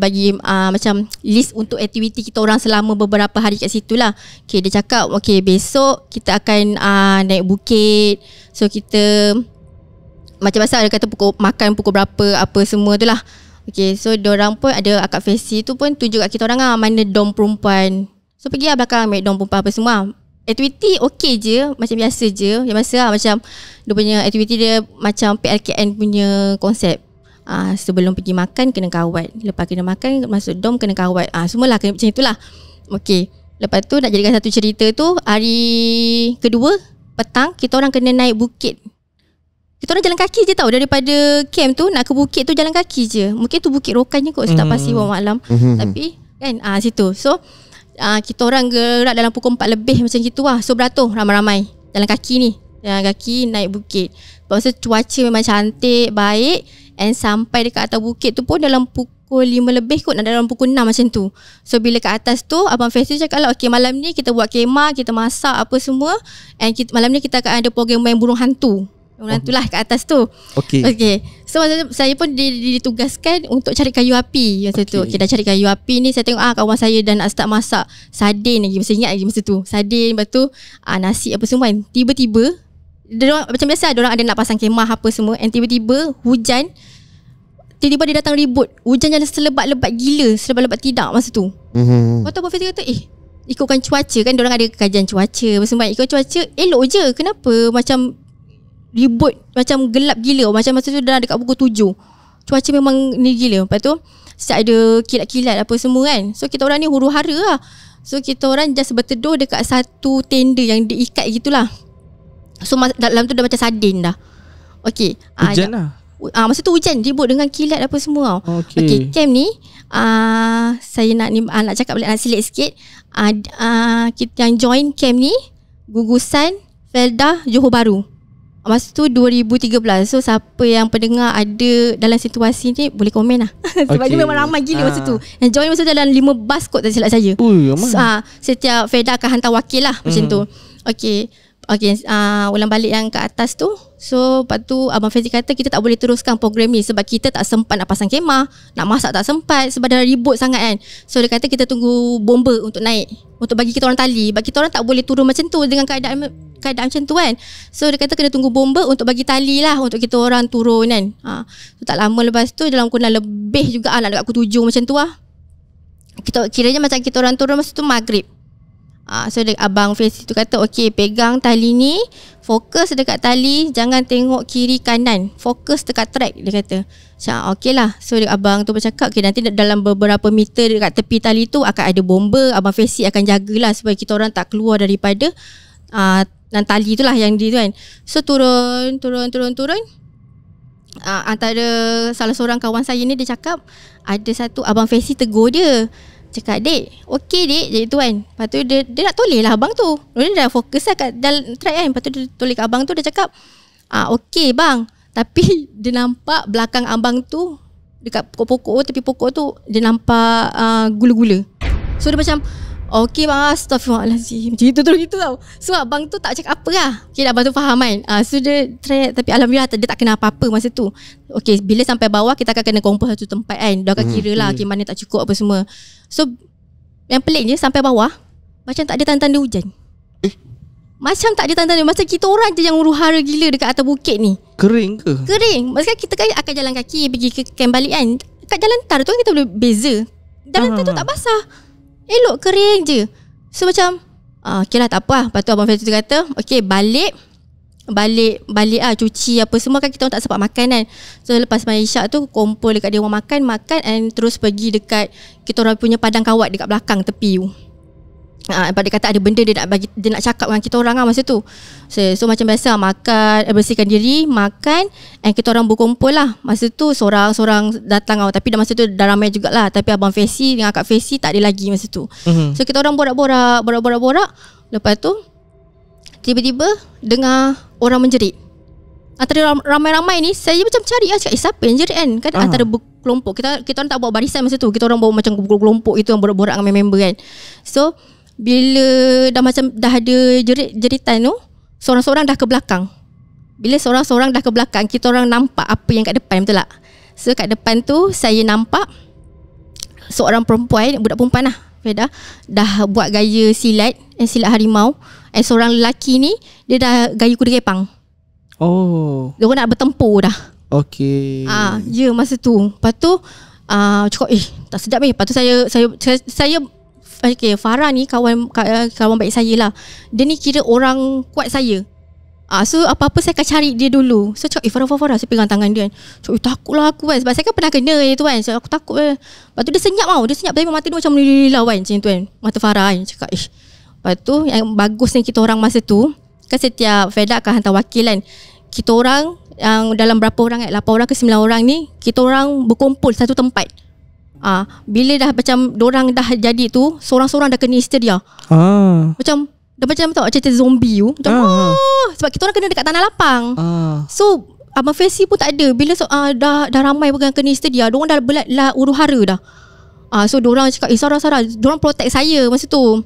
bagi macam list untuk aktiviti kita orang selama beberapa hari kat situ lah. Okay, dia cakap okay besok kita akan naik bukit. So kita macam biasa dia kata makan pukul berapa apa semua tu lah. Okay, so diorang pun ada Akak Fesi tu pun tunjuk kat kita orang lah mana dom perempuan. So pergi lah belakang ambil dom perempuan apa semua. Aktiviti okey je, macam biasa je. Yang biasa lah, macam dia punya aktiviti dia macam PLKN punya konsep. Sebelum pergi makan kena kawat, lepas kena makan masuk dom kena kawat. Semualah kena macam itulah. Okey. Lepas tu nak jadikan satu cerita tu, hari kedua petang kita orang kena naik bukit. Kita orang jalan kaki je tau. Daripada camp tu nak ke bukit tu jalan kaki je. Mungkin tu Bukit Rokan je kot, tak pasti bawah malam. Tapi kan situ. So kita orang gerak dalam pukul 4 lebih macam gitu lah. So beratur ramai-ramai jalan kaki ni. Jalan kaki naik bukit. Lepas tu cuaca memang cantik, baik. And sampai dekat atas bukit tu pun dalam pukul 5 lebih kot, nak dalam pukul 6 macam tu. So bila kat atas tu Abang Festi cakap lah, okay malam ni kita buat kemah, kita masak apa semua. And malam ni kita akan ada program main burung hantu. Burung hantu lah kat atas tu. Okay. So saya pun ditugaskan untuk cari kayu api masa tu. Okay, dah cari kayu api ni, saya tengok kawan saya dah nak start masak sardin lagi. Masih ingat lagi masa tu, sardin, lepas tu nasi apa semua kan. Tiba-tiba diorang, macam biasa diorang ada nak pasang kemah apa semua. And tiba-tiba hujan. Tiba-tiba dia datang ribut. Hujan yang selebat-lebat gila, selebat-lebat tidak masa tu. Lepas tu Abang Festi kata ikutkan cuaca kan, diorang ada kajian cuaca apa semua. Ikut cuaca elok je, kenapa macam ribut, macam gelap gila. Macam masa tu dah dekat pukul 7. Cuaca memang ni gila. Lepas tu start ada kilat-kilat apa semua kan. So kita orang ni huru-hara lah. So kita orang just berteduh dekat satu tenda yang diikat gitulah. So dalam tu dah macam sardin dah. Okay, hujan lah. Masa tu hujan, ribut dengan kilat apa semua. Okay, camp ni saya nak cakap balik, nak silik sikit. Kita yang join camp ni gugusan Felda Johor Bahru. Masa tu 2013. So siapa yang pendengar ada dalam situasi ni boleh komen lah. Sebab ni memang ramai gila masa tu. Yang join masa tu dalam 5 bas kot, tak silap saya. Setiap Felda akan hantar wakil lah macam tu. Okay, ulang balik yang ke atas tu. So lepas tu Abang Festi kata kita tak boleh teruskan program ni sebab kita tak sempat nak pasang kemah, nak masak tak sempat sebab dah ribut sangat kan. So dia kata kita tunggu bomba untuk naik, untuk bagi kita orang tali. Sebab kita orang tak boleh turun macam tu dengan keadaan macam tu kan. So dia kata kena tunggu bomba untuk bagi tali lah, untuk kita orang turun kan. So tak lama lepas tu, dalam kurang lebih juga nak dekat pukul 7 macam tu lah. Kita kiranya macam kita orang turun masa tu maghrib. So Abang Festi tu kata okay, pegang tali ni, fokus dekat tali, jangan tengok kiri kanan, fokus dekat track, dia kata. Okay lah. So abang tu bercakap okay, nanti dalam beberapa meter dekat tepi tali tu akan ada bomba. Abang Festi akan jagalah supaya kita orang tak keluar daripada dan tali tu lah yang dia tu kan. So turun. Antara salah seorang kawan saya ni, dia cakap ada satu Abang Festi tegur dia. Cakap, dek, okey dek, jadi tu kan. Lepas tu dia nak toleh lah abang tu. Dia dah fokus lah kat dalam track kan. Lepas tu dia toleh kat abang tu, dia cakap okey bang, tapi dia nampak belakang abang tu, dekat pokok-pokok, tepi pokok tu, dia nampak gula-gula. So dia macam okey bang, astagfirullahaladzim, macam itu terus gitu tau. So abang tu tak cakap apa lah. Okay, abang tu faham kan. So dia try, tapi alhamdulillah dia tak kena apa-apa masa tu. Okay, bila sampai bawah kita akan kena kumpul satu tempat kan. Dia akan kira lah okay, mana tak cukup apa semua. So yang peliknya sampai bawah macam tak ada tanda-tanda hujan. Macam tak ada tanda-tanda. Macam kita orang je yang huru-hara gila dekat atas bukit ni. Kering ke? Kering. Maksudnya kita kan akan jalan kaki pergi ke camp balik kan. Kat jalan tar tu kita boleh beza. Jalan tar tu tak basah, elok, kering je. So macam okay lah, tak apa lah. Lepas tu Abang Festi tu kata okay, balik cuci apa semua kan, kita orang tak sempat makan kan. So lepas main isyak tu kumpul dekat dia orang makan and terus pergi dekat kita orang punya padang kawat dekat belakang tepi tu. Dia kata ada benda dia nak cakap dengan kita orang lah masa tu. So macam biasa makan, bersihkan diri, makan, and kita orang berkumpul lah. Masa tu seorang datang tau, tapi masa tu dah ramai jugalah. Tapi Abang Festi dengan Kak Festi tak ada lagi masa tu. So kita orang borak-borak. Lepas tu tiba-tiba dengar orang menjerit. Antara ramai-ramai ni saya macam cari cakap siapa yang jerit kan. Kan antara kelompok kita orang tak bawa barisan masa tu. Kita orang bawa macam kelompok itu yang borak-borak dengan member kan. So bila dah ada jeritan tu, seorang-seorang dah ke belakang. Bila seorang-seorang dah ke belakang, kita orang nampak apa yang kat depan, betul tak? So kat depan tu saya nampak seorang perempuan, budak perempuan lah, Feda, dah buat gaya silat harimau. And seorang lelaki ni dia dah gaya kuda kepang. Dia orang nak bertempur dah. Okay. Masa tu. Lepas tu cakap tak sedap ni. Lepas tu saya Farah ni kawan baik saya lah. Dia ni kira orang kuat saya. So apa-apa saya akan cari dia dulu. So cakap Farah saya pegang tangan dia kan. Cakap takutlah aku kan. Sebab saya kan pernah kena tu kan. So aku takut kan. Lepas tu dia senyap tau. Dia senyap tapi mata dia macam melilau kan. Macam tu kan. Mata Farah kan. Cakap Lepas tu yang bagusnya kita orang masa tu, kan setiap FedEx akan hantar wakil kan. Kita orang yang dalam berapa orang 8 orang ke 9 orang ni, kita orang berkumpul satu tempat. Bila dah macam dorang dah jadi tu, seorang-seorang dah kena histeria. Macam dah macam tau cerita zombie tu. Macam sebab kita orang kena dekat tanah lapang. So Abang Fesi pun tak ada. Bila dah ramai pegang kena histeria, dorang dah belat lah huru-hara dah. So dorang cakap Sarah, dorang protect saya masa tu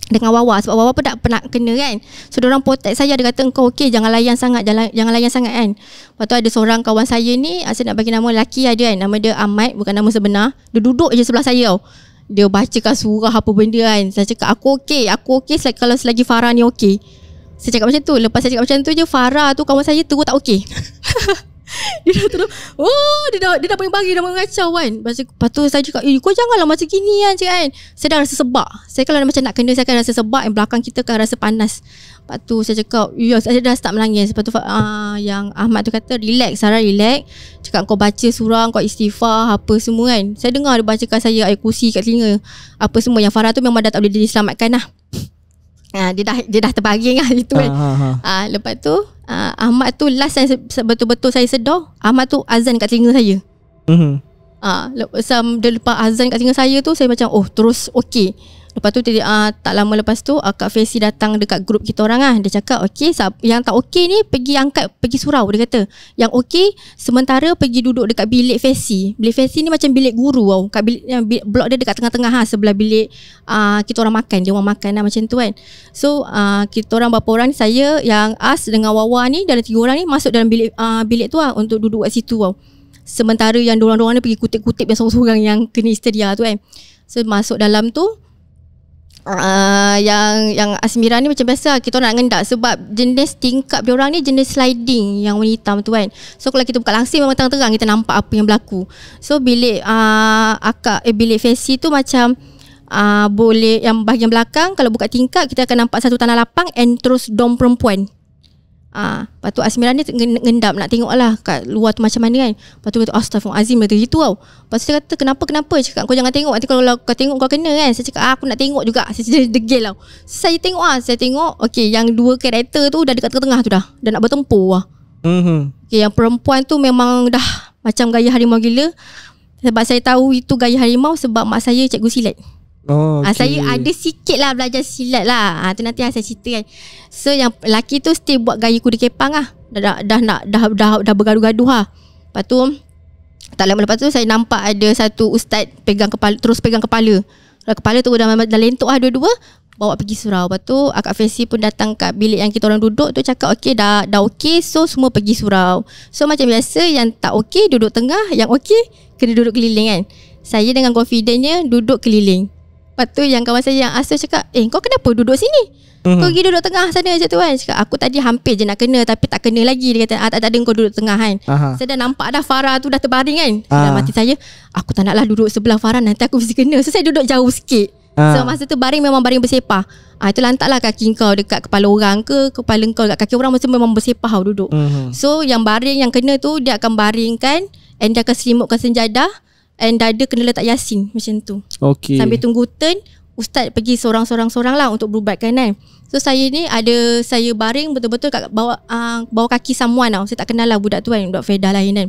dengan Wawa. Sebab Wawa pun tak pernah kena kan. So diorang protect saya. Dia kata kau okey, jangan layan sangat kan. Lepas tu ada seorang kawan saya ni, saya nak bagi nama lelaki dia kan. Nama dia Ahmad, bukan nama sebenar. Dia duduk je sebelah saya tau. Dia bacakan surah apa benda kan. Saya cakap aku okey kalau selagi Farah ni okey. Saya cakap macam tu. Lepas saya cakap macam tu je, Farah tu kawan saya terus tak okey. Dia dah terus dia dah bagi dah mengacau kan. Lepas tu saya cakap kau janganlah macam gini kan. Saya dah rasa sebab. Saya kalau macam nak kena, saya akan rasa sebab. Yang belakang kita akan rasa panas. Lepas tu saya cakap saya dah start menangis. Lepas tu yang Ahmad tu kata relax Sarah, relax. Cakap kau baca surah, kau istighfar apa semua kan. Saya dengar dia bacakan saya ayat kursi kat telinga. Apa semua. Yang Farah tu memang dah tak boleh diselamatkan lah. Dia dah terbaring lah itu kan. Lepas tu Ahmad tu last yang betul-betul saya sedar, Ahmad tu azan kat telinga saya. Dia lepas azan kat telinga saya tu, saya macam terus okey. Lepas tu tak lama lepas tu Kak Fesi datang dekat grup kita orang lah. Dia cakap okey, yang tak okey ni pergi surau. Dia kata yang okey sementara pergi duduk dekat bilik Fesi. Bilik Fesi ni macam bilik guru tau. Kat bilik blok dia dekat tengah-tengah sebelah bilik kita orang makan. Dia orang makan lah macam tu kan. So kita orang berapa orang ni, saya yang As dengan Wawa ni, dalam 3 orang ni masuk dalam bilik tu lah untuk duduk kat situ tau. Sementara yang dorang-dorang ni pergi kutip-kutip yang seorang-seorang yang kena histeria tu kan. So masuk dalam tu, yang Asmira ni macam biasa kita nak ngendak. Sebab jenis tingkap diorang ni jenis sliding yang warna hitam tu kan. So kalau kita buka langsir memang terang-terang kita nampak apa yang berlaku. So bilik bilik Fesi tu macam boleh yang bahagian belakang, kalau buka tingkap kita akan nampak satu tanah lapang and terus dom perempuan. Lepas tu Asmira ni ngendap nak tengok lah kat luar tu macam mana kan. Lepas tu kata Astaghfirullahalazim, kata gitu tau. Lepas tu dia kata kenapa cakap kau jangan tengok, nanti kalau kau tengok kau kena kan. Saya cakap aku nak tengok juga. Saya degil tau. Saya tengok okey, yang 2 karakter tu dah dekat tengah tu dah nak bertempur lah. Okay, yang perempuan tu memang dah macam gaya harimau gila. Sebab saya tahu itu gaya harimau sebab mak saya cikgu silat. Okay. Saya ada sikit lah belajar silat lah. Tu nanti saya cerita kan. So yang lelaki tu still buat gaya kuda kepang lah. Dah bergaduh-gaduh lah. Lepas tu tak lama lepas tu saya nampak ada satu ustaz pegang kepala tu dah lentuk lah dua-dua, bawa pergi surau. Lepas tu Kak Fesi pun datang kat bilik yang kita orang duduk tu, cakap okey dah okey, so semua pergi surau. So macam biasa, yang tak okey duduk tengah, yang okey kena duduk keliling kan. Saya dengan confidentnya duduk keliling. Lepas tu yang kawan saya yang asal cakap kau kenapa duduk sini? Kau pergi duduk tengah sana je tu kan. Cakap aku tadi hampir je nak kena tapi tak kena lagi. Dia kata tak ada kau duduk tengah kan. Saya dah nampak dah Farah tu dah terbaring kan. Dalam hati saya, aku tak naklah duduk sebelah Farah, nanti aku mesti kena. So saya duduk jauh sikit. So masa tu baring memang baring bersepah. Itu lantaklah kaki kau dekat kepala orang ke kepala kau dekat kaki orang, mesti memang bersepah kau duduk. So yang baring yang kena tu dia akan baringkan and dia akan selimutkan senjadah and dada kena letak Yasin macam tu. Okay. Sambil tunggu turn, ustaz pergi sorang-sorang lah untuk berubatkan kan. So saya baring betul-betul kat bawah kaki someone tau. Saya tak kenal lah budak tu kan, budak Fedah lain kan.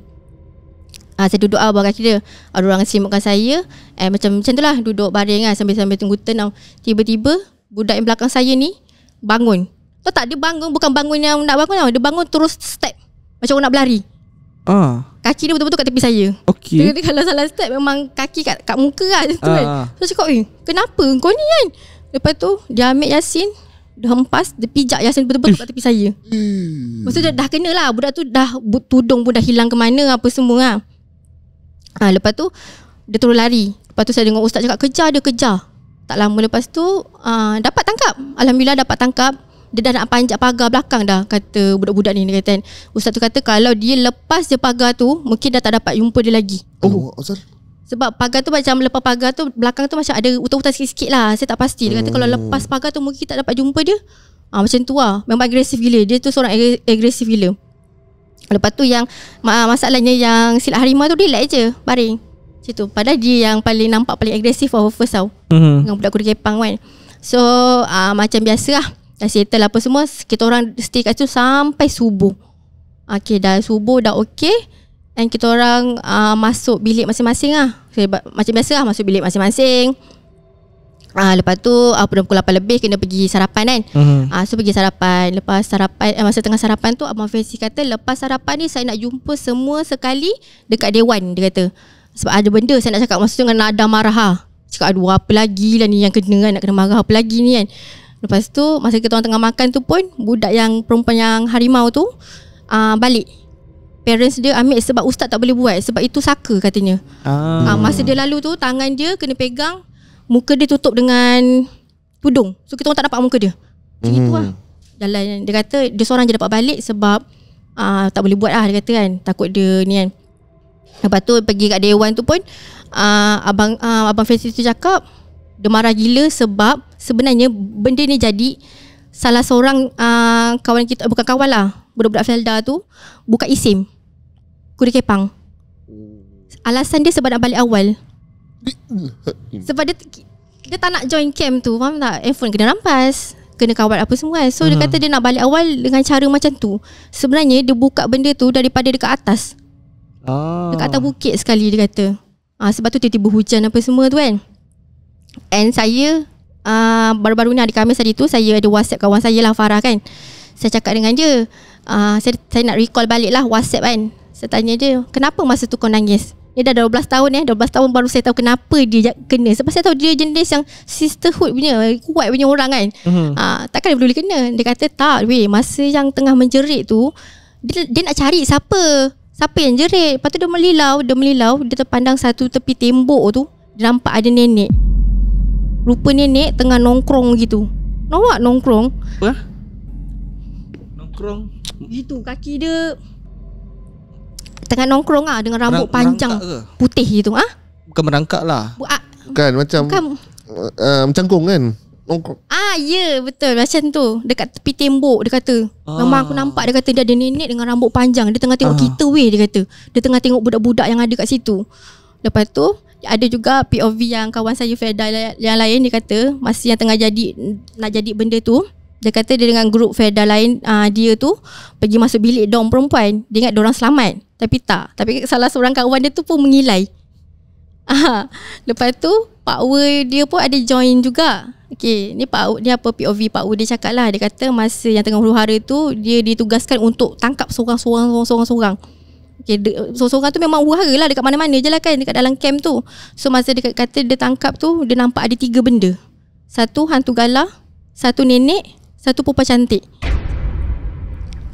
Saya duduk bawah kaki dia. Ada orang selimutkan saya macam tu lah, duduk baring kan sambil tunggu turn tau. Tiba-tiba budak yang belakang saya ni bangun. Tahu tak, dia bangun bukan bangun yang nak bangun tau. Dia bangun terus step macam orang nak berlari. Kaki dia betul-betul kat tepi saya. Okay. Dia kalau salah step memang kaki kat muka lah tu kan. So cakap kenapa kau ni kan. Lepas tu dia ambil Yasin, dia hempas, dia pijak Yasin betul-betul kat tepi saya. Lepas tu dah kena lah. Budak tu dah tudung pun dah hilang ke mana apa semua lah. Lepas tu dia terus lari. Lepas tu saya dengar ustaz cakap kejar. Tak lama lepas tu dapat tangkap. Alhamdulillah dapat tangkap. Dia dah nak panjat pagar belakang dah, kata budak-budak ni. Dia kata ustaz tu kata kalau dia lepas je pagar tu mungkin dah tak dapat jumpa dia lagi. Sebab pagar tu macam lepas pagar tu belakang tu macam ada hutan-hutan sikit-sikit lah. Saya tak pasti. Dia kata kalau lepas pagar tu mungkin kita tak dapat jumpa dia. Macam tu lah. Memang agresif gila. Dia tu seorang agresif gila. Lepas tu yang masalahnya yang silap harimau tu relax je, baring macam tu. Padahal dia yang paling nampak paling agresif of first tau. Dengan budak kuda kepang kan. So macam biasa lah, dah settle apa semua. Kita orang stay kat situ sampai subuh. Okay, dah subuh dah okay. And kita orang masuk bilik masing-masing lah. Macam biasa lah, masuk bilik masing-masing. Lepas tu pukul 8 lebih kena pergi sarapan kan. So pergi sarapan. Lepas sarapan, masa tengah sarapan tu Abang Fancy kata lepas sarapan ni saya nak jumpa semua sekali dekat Dewan. Dia kata sebab ada benda saya nak cakap. Masa tu dengan nada marah lah. Cakap aduh apa lagi lah ni yang kena kan, nak kena marah apa lagi ni kan. Lepas tu masa kita orang tengah makan tu pun budak yang perempuan yang harimau tu balik. Parents dia ambil sebab ustaz tak boleh buat. Sebab itu saka katanya. Masa dia lalu tu tangan dia kena pegang, muka dia tutup dengan tudung. So kita orang tak dapat muka dia. Macam itu lah jalan. Dia kata dia seorang je dapat balik sebab tak boleh buat lah. Dia kata kan takut dia ni kan. Lepas tu pergi kat Dewan tu pun Abang Fancy tu cakap dia marah gila sebab sebenarnya benda ni jadi salah seorang kawan kita, bukan kawan lah, budak-budak Felda tu buka isim kuda kepang. Alasan dia sebab nak balik awal. Sebab dia tak nak join camp tu, faham tak? Handphone kena rampas, kena kawal apa semua. So dia kata dia nak balik awal dengan cara macam tu. Sebenarnya dia buka benda tu daripada dekat atas. Dekat atas bukit sekali dia kata. Sebab tu tiba-tiba hujan apa semua tu kan. And saya baru-baru ni hari Khamis tadi tu saya ada WhatsApp kawan saya lah, Farah kan. Saya cakap dengan dia, saya nak recall balik lah WhatsApp kan. Saya tanya dia, kenapa masa tu kau nangis? Dia dah 12 tahun 12 tahun baru saya tahu kenapa dia kena. Sebab saya tahu dia jenis yang sisterhood punya, kuat punya orang kan. Takkan dia boleh kena. Dia kata tak weh, masa yang tengah menjerit tu dia nak cari siapa yang jerit. Lepas tu dia melilau. Dia terpandang satu tepi tembok tu, dia nampak ada nenek. Rupa nenek tengah nongkrong gitu. Nampak nongkrong? Apa? Nongkrong gitu, kaki dia tengah nongkrong dengan rambut panjang putih gitu. Bukan merangkak lah. Bukan macam mencangkung kan. Nongkrong. Ya betul macam tu. Dekat tepi tembok dia kata. Memang aku nampak. Dia kata dia ada nenek dengan rambut panjang. Dia tengah tengok kita weh. Dia kata dia tengah tengok budak-budak yang ada kat situ. Lepas tu ada juga POV yang kawan saya Felda yang lain. Dia kata masa yang tengah nak jadi benda tu, dia kata dia dengan grup Felda lain, dia tu pergi masuk bilik dom perempuan. Dia ingat diorang selamat, tapi tak. Tapi salah seorang kawan dia tu pun mengilai. Lepas tu Pak Wer dia pun ada join juga. Okay, ni POV Pak Wer dia cakap lah. Dia kata masa yang tengah huru-hara tu dia ditugaskan untuk tangkap seorang-seorang. Okay, seorang-seorang tu memang huru-hara lah dekat mana-mana je lah kan, dekat dalam camp tu. So masa dia kata dia tangkap tu, dia nampak ada 3 benda. 1 hantu galah, 1 nenek, 1 perempuan cantik.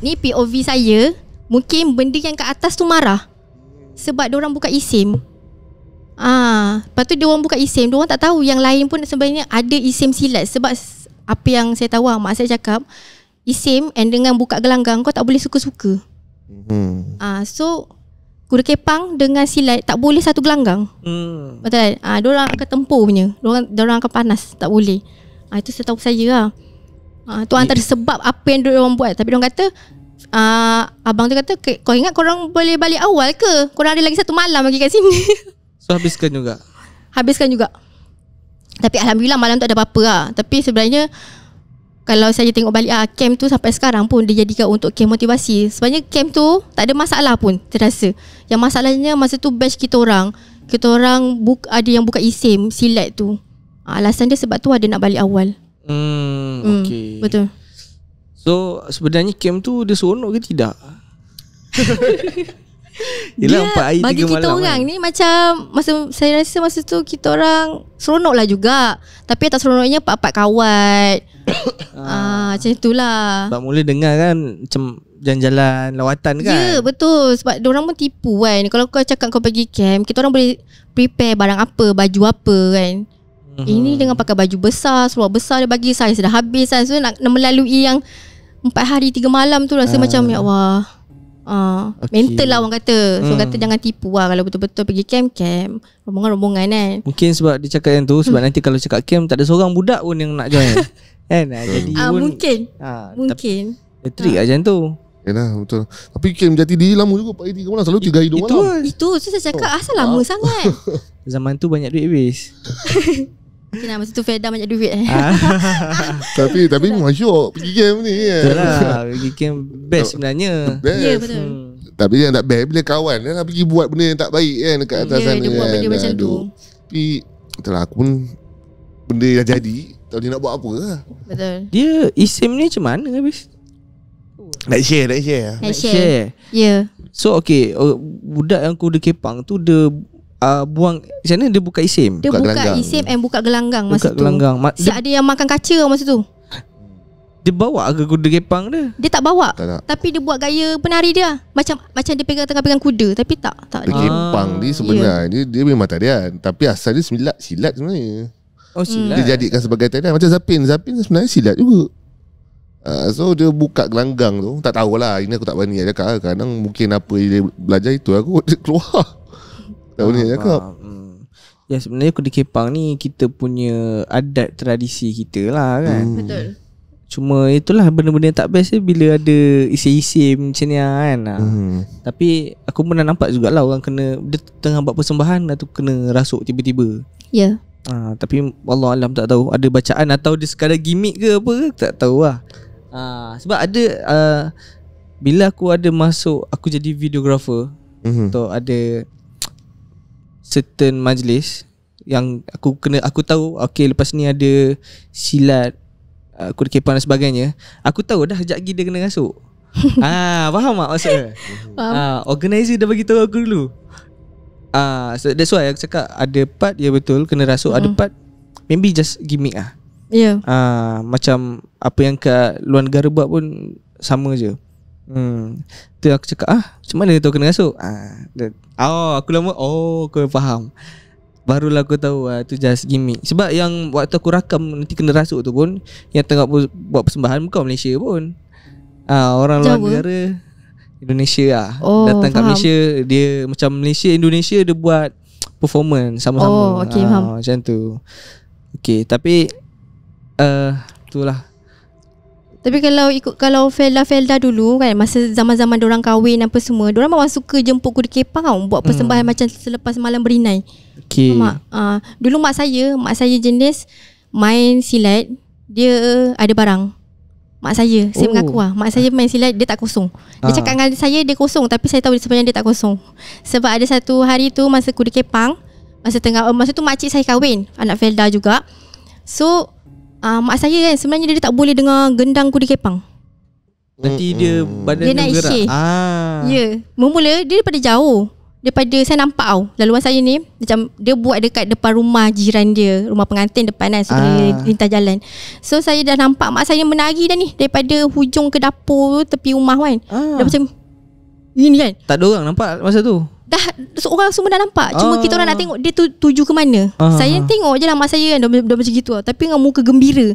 Ni POV saya. Mungkin benda yang kat atas tu marah sebab diorang buka isim. Lepas tu diorang buka isim, diorang tak tahu yang lain pun sebenarnya ada isim silat. Sebab apa yang saya tahu, mak saya cakap isim and dengan buka gelanggang kau tak boleh suka-suka. So kuda kepang dengan silat tak boleh satu gelanggang. Betul kan? Diorang akan tempur punya. Diorang akan panas, tak boleh. Itu setahu saya lah. Tu antara sebab apa yang diorang buat. Tapi diorang kata abang tu kata, kau ingat korang boleh balik awal ke? Korang ada lagi 1 malam lagi kat sini. So habiskan juga. Tapi alhamdulillah malam tu ada apa-apa lah. Tapi sebenarnya kalau saya tengok balik camp tu sampai sekarang pun dia jadikan untuk camp motivasi. Sebenarnya camp tu tak ada masalah pun terasa. Yang masalahnya masa tu batch kita orang ada yang buka isim silat tu. Alasan dia sebab tu ada nak balik awal. Okay. Betul. So sebenarnya camp tu dia seronok ke tidak? Yelah, 4 hari 3 malam. Bagi kita orang ni macam saya rasa masa tu kita orang seronok lah juga. Tapi tak seronoknya part-part kawat. Macam itulah. Sebab mula dengar kan macam jalan-jalan lawatan kan. Ya betul. Sebab diorang pun tipu kan. Kalau kau cakap kau pergi camp, kita orang boleh prepare barang apa, baju apa kan. Ini dengan pakai baju besar, seluar besar, dia bagi saiz dah habis kan. So nak melalui yang 4 hari 3 malam tu rasa macam ya Allah. Mental lah orang kata. So kata jangan tipu lah. Kalau betul-betul pergi camp, rombongan-rombongan kan. Mungkin sebab dia cakap yang tu, sebab nanti kalau cakap camp tak ada seorang budak pun yang nak join. Kan? Jadi pun Mungkin trik macam tu. Yalah betul. Tapi camp jati diri lama juga Pak Edi. Kau selalu 3 hari 2 malam. Itu saya cakap asal lama sangat. Zaman tu banyak duit habis. Mungkin masa tu Fedah banyak duit Tapi masyuk pergi camp ni kan. Betul lah. Pergi camp best sebenarnya. Best. Ya betul. Tapi yang tak best bila kawan dia nak pergi buat benda yang tak baik kan dekat atas sana. Dia buat benda macam tu. Tapi itulah aku pun benda yang jadi tahu dia nak buat apa lah. Betul. Dia isim ni macam mana habis? Nak share. Ya. So okay, budak yang kuda kepang tu dia buang macam mana dia buka isim? Dia buka isim and buka gelanggang masa tu. Gelanggang. Ada yang makan kaca masa tu. Dia bawa ke kuda kepang dia? Dia tak bawa. Tak. Tapi dia buat gaya penari dia. Macam dia tengah pegang kuda. Tapi tak. Kepang ni sebenarnya dia memang tarian. Tapi asal dia silat sebenarnya. Oh silat. Dia jadikan sebagai tarian. Macam Zapin sebenarnya silat juga. So dia buka gelanggang tu. Tak tahulah. Ini aku tak berani nak cakap. Kadang mungkin apa dia belajar itu aku keluar. Tak boleh nak cakap. Ya sebenarnya kuda kepang ni kita punya adat tradisi kita lah kan. Betul. Cuma itulah benda-benda yang tak best bila ada isim-isim macam ni kan. Tapi aku pernah nampak jugalah orang kena, dia tengah buat persembahan atau kena rasuk tiba-tiba. Ya. Tapi Wallahualam tak tahu ada bacaan atau dia sekadar gimmick ke apa ke, tak tahu lah. Sebab ada bila aku ada masuk, aku jadi videographer atau ada certain majlis yang aku tahu okay lepas ni ada silat, kuda kepang dan sebagainya. Aku tahu dah sekejap lagi dia kena rasuk. Faham tak maksudnya? Organizer dah bagi tahu aku dulu. So that's why aku cakap ada part ya betul kena rasuk, ada part maybe just gimmick lah. Ya. Macam apa yang kat luar negara buat pun sama je. Tu aku cakap macam mana tu kena rasuk? Aku lama aku faham. Barulah aku tahu tu just gimmick. Sebab yang waktu aku rakam nanti kena rasuk tu pun yang tengah buat persembahan bukan Malaysia pun. Orang luar negara, Indonesia lah. Datang kat Malaysia, dia macam Malaysia Indonesia dia buat performance sama-sama. Okay, faham. Macam tu. Okay, tapi itulah. Tapi kalau Felda dulu kan, masa zaman-zaman diorang kahwin apa semua, diorang memang suka jemput kuda kepang tau, buat persembahan macam selepas malam berinai. Okay. Dulu mak saya jenis main silat, dia ada barang. Mak saya mengaku lah, mak saya main silat dia tak kosong. Dia cakap dengan saya dia kosong, tapi saya tahu sebenarnya dia tak kosong. Sebab ada satu hari tu masa kuda kepang, masa tu makcik saya kahwin, anak Felda juga. So mak saya kan sebenarnya dia tak boleh dengar gendang kuda kepang. Nanti dia badan dia nak bergerak. Ya. Mula dia daripada jauh. Daripada saya nampak tau, laluan saya ni macam dia buat dekat depan rumah jiran dia, rumah pengantin depan kan, so dia lintas jalan. So saya dah nampak mak saya menari dah ni daripada hujung ke dapur tepi rumah kan. Dah macam ini kan. Tak ada orang nampak masa tu. Dah orang semua dah nampak. Cuma kita orang nak tengok dia tu tuju ke mana. Saya tengok je lah mak saya kan dah macam gitu. Tapi dengan muka gembira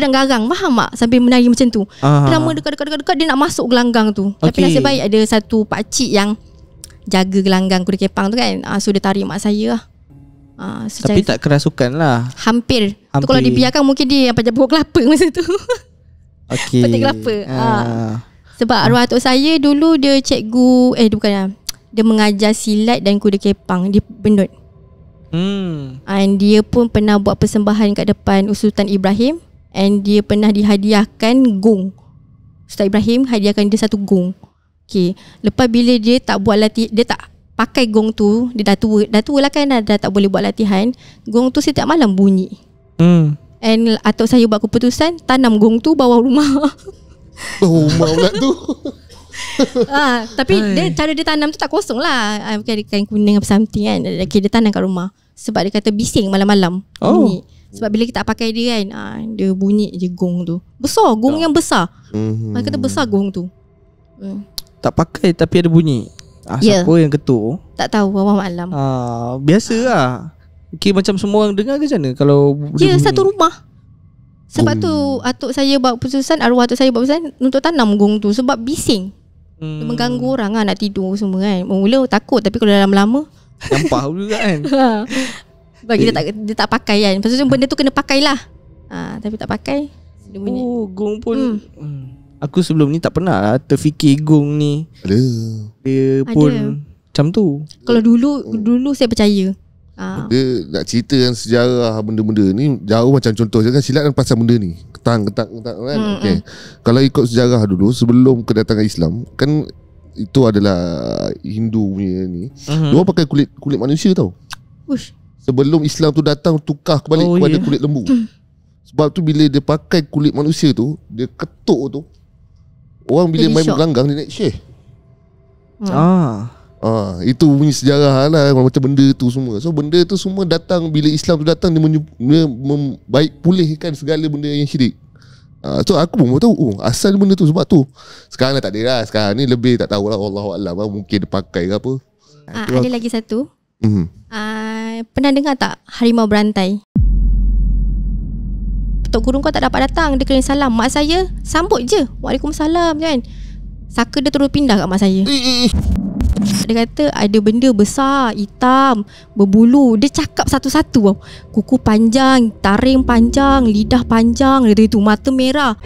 dan garang. Faham tak? Sambil menari macam tu. Lama dekat dia nak masuk gelanggang tu. Tapi nasib baik ada satu pakcik yang jaga gelanggang kuda kepang tu kan. So dia tarik mak saya lah. So tapi tak kerasukan lah. Hampir. Tu kalau dibiarkan mungkin dia yang pajak pokok kelapa masa tu. Petik kelapa. Sebab arwah atuk saya dulu dia cikgu dia mengajar silat dan kuda kepang di Benut. And dia pun pernah buat persembahan kat depan Sultan Ibrahim. And dia pernah dihadiahkan gong. Sultan Ibrahim hadiahkan dia satu gong. Okay. Lepas bila dia tak buat dia tak pakai gong tu, dia dah tua lah kan, dah tak boleh buat latihan. Gong tu setiap malam bunyi. And atuk saya buat keputusan tanam gong tu bawah rumah. Rumah pula tu. Tapi cara dia tanam tu tak kosong lah. Kain kuning apa something kan. Dia tanam kat rumah. Sebab dia kata bising malam-malam bunyi. Sebab bila kita tak pakai dia kan, dia bunyi je gong tu. Besar, gong yang besar. Dia kata besar gong tu. Tak pakai tapi ada bunyi. Siapa yang ketuk? Tak tahu, Allah malam. Biasa lah. Okay, macam semua orang dengar ke macam mana kalau satu rumah. Sebab tu atuk saya buat keputusan, arwah atuk saya buat keputusan untuk tanam gong tu sebab bising. Dia mengganggu orang lah nak tidur semua kan. Mula takut, tapi kalau lama-lama Nampak juga kan. bagi dia tak pakai kan. Lepas tu benda tu kena pakai lah. Tapi tak pakai. Oh, gong pun aku sebelum ni tak pernah lah terfikir gong ni. Dia pun macam tu. Kalau dulu saya percaya. Dia nak ceritakan sejarah benda-benda ni jauh macam contoh je kan, silat kan pasal benda ni. Ketang kan. Okay. Kalau ikut sejarah dulu sebelum kedatangan Islam kan, itu adalah Hindu punya ni. Dia pakai kulit manusia tau. Ush. Sebelum Islam tu datang, tukar kembali kepada kulit lembu. Sebab tu bila dia pakai kulit manusia tu, dia ketuk tu, orang bila main bergelanggang dia naik syekh. Itu punya sejarah lah macam benda tu semua. So benda tu semua datang bila Islam tu datang, dia membaik pulihkan segala benda yang syirik. So aku pun tahu asal benda tu. Sebab tu sekarang dah tak ada lah. Sekarang ni lebih tak tahulah, Wallahualam, mungkin dia pakai ke apa. Ada lagi satu. Pernah dengar tak harimau berantai? Tok guru kau tak dapat datang, dia kena salam. Mak saya sambut je, Waalaikumsalam kan. Saka dia terus pindah kat mak saya. Dia kata ada benda besar, hitam, berbulu. Dia cakap satu-satu tau. Kuku panjang, taring panjang, lidah panjang. Dia tu mata merah.